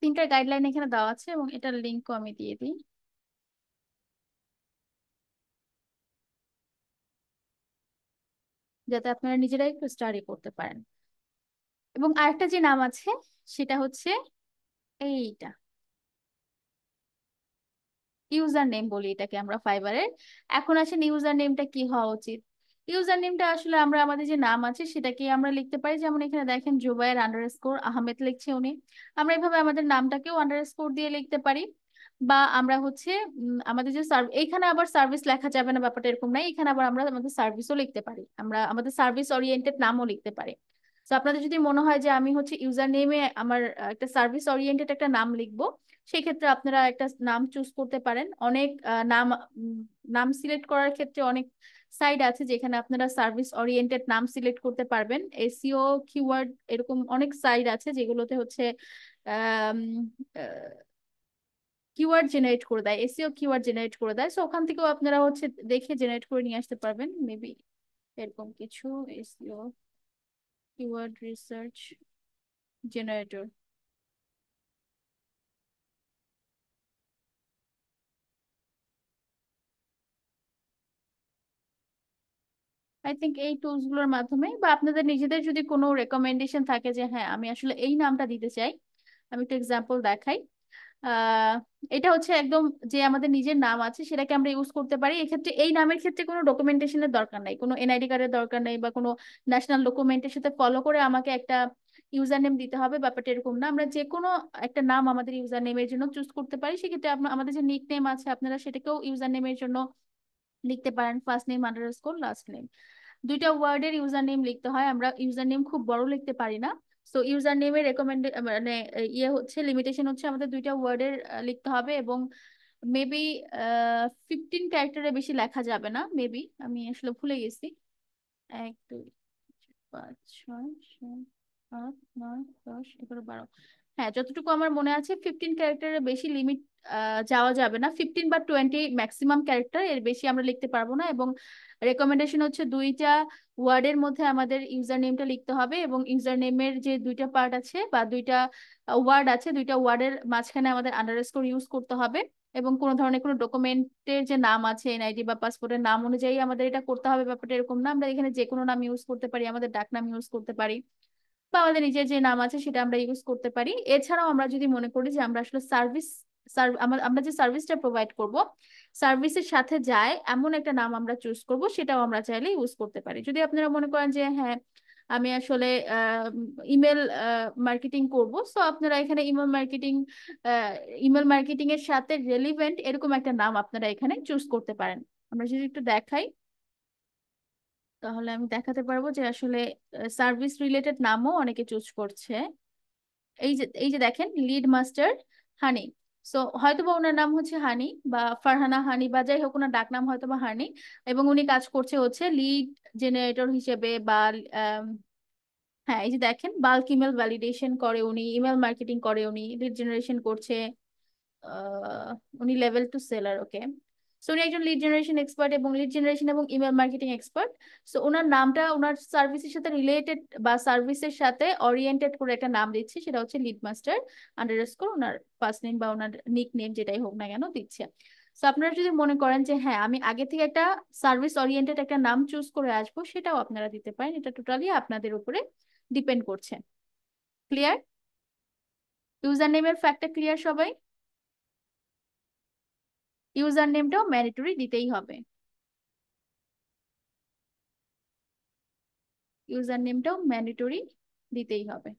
তিনটার গাইডলাইন এখানে দেওয়া আছে এবং এটার লিঙ্কও আমি দিয়ে দিই, যাতে আপনারা নিজেরাই একটু স্টাডি করতে পারেন। এবং আরেকটা যে নাম আছে সেটা হচ্ছে এইটা, ইউজার নেম বলি এটাকে আমরা ফাইবারের। এখন আসেন ইউজার নেমটা কি হওয়া উচিত। ইউজার নেমটা আসলে আমরা আমাদের যে নাম আছে সেটাকে আমরা লিখতে পারি, যেমন এখানে দেখেন জুবায়ের আন্ডারস্কোর আহমেদ লিখছে উনি, আমরা এভাবে আমাদের নামটাকেও আন্ডারস্কোর দিয়ে লিখতে পারি। বা আমরা হচ্ছে আমাদের যে এখানে আবার সার্ভিস লেখা যাবে না, ব্যাপারটা এরকম নাই, এখানে আবার আমরা আমাদের সার্ভিসও লিখতে পারি, আমরা আমাদের সার্ভিস ওরিয়েন্টেড নামও লিখতে পারি। তো আপনাদের যদি মনে হয় যে আমি হচ্ছে ইউজার নেমে আমার একটা সার্ভিস ওরিয়েন্টেড একটা নাম লিখবো, সেক্ষেত্রে আপনারা একটা নাম চুজ করতে পারেন। অনেক উম, নাম সিলেক্ট করার ক্ষেত্রে অনেক সাইট আছে যেখানে আপনারা সার্ভিস ওরিয়েন্টেড নাম সিলেক্ট করতে পারবেন। এসইও কিওয়ার্ড এরকম অনেক সাইট আছে যেগুলোতে হচ্ছে কিওয়ার্ড জেনারেট করে দেয়, এসইও কিওয়ার্ড জেনারেট করে দেয়। সো ওখান থেকেও আপনারা হচ্ছে দেখে জেনারেট করে নিয়ে আসতে পারবেন, মেবি এরকম কিছু SEO keyword research generator. I think এই টুলস গুলোর মাধ্যমে, বা আপনাদের নিজেদের যদি কোনো রেকমেন্ডেশন থাকে যে হ্যাঁ আমি আসলে এই নামটা দিতে চাই, আমি একটু এক্সাম্পল দেখাই। আহ এটা হচ্ছে একদম যে আমাদের নিজের নাম আছে সেটাকে আমরা ইউজ করতে পারি। এক্ষেত্রে এই নামের ক্ষেত্রে কোনো ডকুমেন্টেশনের দরকার নাই, কোনো এনআইডি কার্ডের দরকার নেই, বা কোনো ন্যাশনাল ডকুমেন্টের সাথে ফলো করে আমাকে একটা ইউজার নেম দিতে হবে, ব্যাপারটা এরকম না। আমরা যে কোনো একটা নাম আমাদের ইউজার নেমের জন্য চুজ করতে পারি। সেক্ষেত্রে আমাদের যে নিক নেম আছে আপনারা সেটাকেও ইউজার নেমের জন্য লিখতে পারেন, first name underscore last name. দুইটা ওয়ার্ডের ইউজার নেম লিখতে হয়, আমরা ইউজার নেম খুব বড় লিখতে পারি না। সো ইউজার নেমের রেকমেন্ড মানে ইয়ে হচ্ছে লিমিটেশন হচ্ছে আমাদের দুইটা ওয়ার্ডের লিখতে হবে, এবং মেবি 15 ক্যারেক্টারের বেশি লেখা যাবে না, মেবি আমি আসলে ভুলে গেছি। 1 2 3 4 5 6 7 8 9 10 11 12, হ্যাঁ যতটুকু আমার মনে আছে 15 ক্যারেক্টারের বেশি লিমিট যাওয়া যাবে না, 15 বা 20 ম্যাক্সিমাম ক্যারেক্টার, এর বেশি আমরা লিখতে পারবো না। এবং রেকমেন্ডেশন হচ্ছে দুইটা ওয়ার্ডের মধ্যে আমাদের ইউজার নেমটা লিখতে হবে, এবং ইউজার নেমের যে দুইটা পার্ট আছে বা দুইটা ওয়ার্ড আছে, দুইটা ওয়ার্ডের মাঝখানে আমাদের আন্ডারস্কোর ইউজ করতে হবে। এবং কোনো ধরনের কোনো ডকুমেন্টের যে নাম আছে এনআইডি বা পাসপোর্টের নাম অনুযায়ী আমাদের এটা করতে হবে, ব্যাপারটা এরকম না। আমরা এখানে যে কোনো নাম ইউজ করতে পারি, আমাদের ডাক নাম ইউজ করতে পারি, বা আমাদের নিজের যে নাম আছে সেটা আমরা ইউজ করতে পারি। এছাড়াও আমরা যদি মনে করি যে আমরা আসলে সার্ভিস আমরা যে সার্ভিসটা প্রোভাইড করব সার্ভিসের সাথে যায় এমন একটা নাম আমরা চুজ করব, সেটাও আমরা চাইলে ইউজ করতে পারি। যদি আপনারা মনে করেন যে হ্যাঁ আমি আসলে ইমেল মার্কেটিং করব, সো আপনারা এখানে ইমেল মার্কেটিং এর সাথে রেলিভেন্ট এরকম একটা নাম আপনারা এখানে চুজ করতে পারেন। আমরা যদি একটু দেখাই তাহলে আমি দেখাতে পারবো যে আসলে সার্ভিস রিলেটেড নামও অনেকে চুজ করছে। এই যে দেখেন লিড মাস্টার হানি, সো হয়তোবা ওনার নাম হচ্ছে হানি বা ফারহানা হানি বা যাই হোক, ওনার ডাক নাম হয়তোবা হানি, এবং উনি কাজ করছে হচ্ছে লিড জেনারেটর হিসেবে বা আম, হ্যাঁ এই যে দেখেন বাল্ক ইমেল ভ্যালিডেশন করে উনি, ইমেল মার্কেটিং করে উনি, লিড জেনারেশন করছে। আহ, উনি লেভেল 2 সেলার, ওকে। সো উনি একজন লিড জেনারেশন এক্সপার্ট এবং লিড জেনারেশন এবং ইমেল মার্কেটিং এক্সপার্ট। সো ওনার নামটা ওনার সার্ভিসের সাথে রিলেটেড বা সার্ভিসের সাথে ওরিয়েন্টেড করে একটা নাম দিচ্ছে, সেটা হচ্ছে লিড মাস্টার আন্ডারস্কোর ওনার ফার্স্ট নেম বা ওনার নিক নেম যেটাই হোক না কেন দিচ্ছে। সো আপনারা যদি মনে করেন যে হ্যাঁ আমি আগে থেকে একটা সার্ভিস ওরিয়েন্টেড একটা নাম চুজ করে আসবো, সেটাও আপনারা দিতে পারেন, এটা টোটালি আপনাদের উপরে ডিপেন্ড করছে। ক্লিয়ার? ইউজার নেমের ফ্যাক্টটা ক্লিয়ার সবাই? ইউজার নেমটাও ম্যান্ডেটরি দিতেই হবে, ইউজার নেমটাও ম্যান্ডেটরি দিতেই হবে।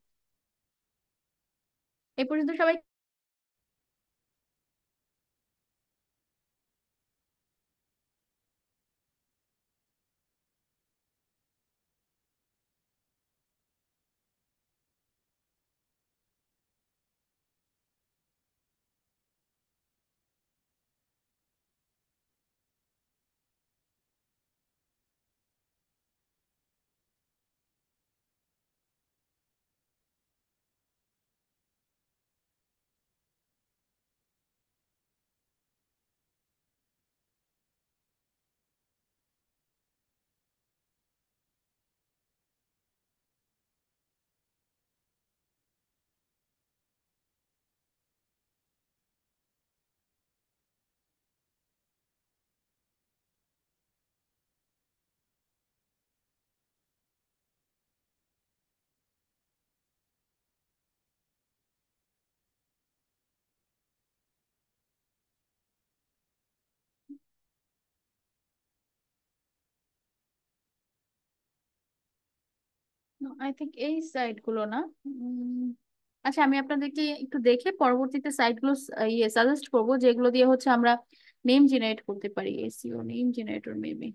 এই পর্যন্ত সবাই আই থিঙ্ক এই সাইট গুলো না। আচ্ছা, আমি আপনাদেরকে একটু দেখে পরবর্তীতে সাইট গুলো সাজেস্ট করবো যেগুলো দিয়ে হচ্ছে আমরা নেম জেনারেট করতে পারি, এসইও নেম জেনারেটর মেবি।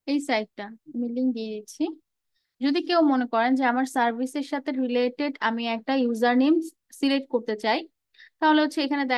এই সাইটটা আমি লিঙ্ক দিয়ে দিচ্ছি। যদি কেউ মনে করেন যে আমার সার্ভিসের সাথে রিলেটেড আমি একটা ইউজার নেম সিলেক্ট করতে চাই, তাহলে হচ্ছে এখানে দেখ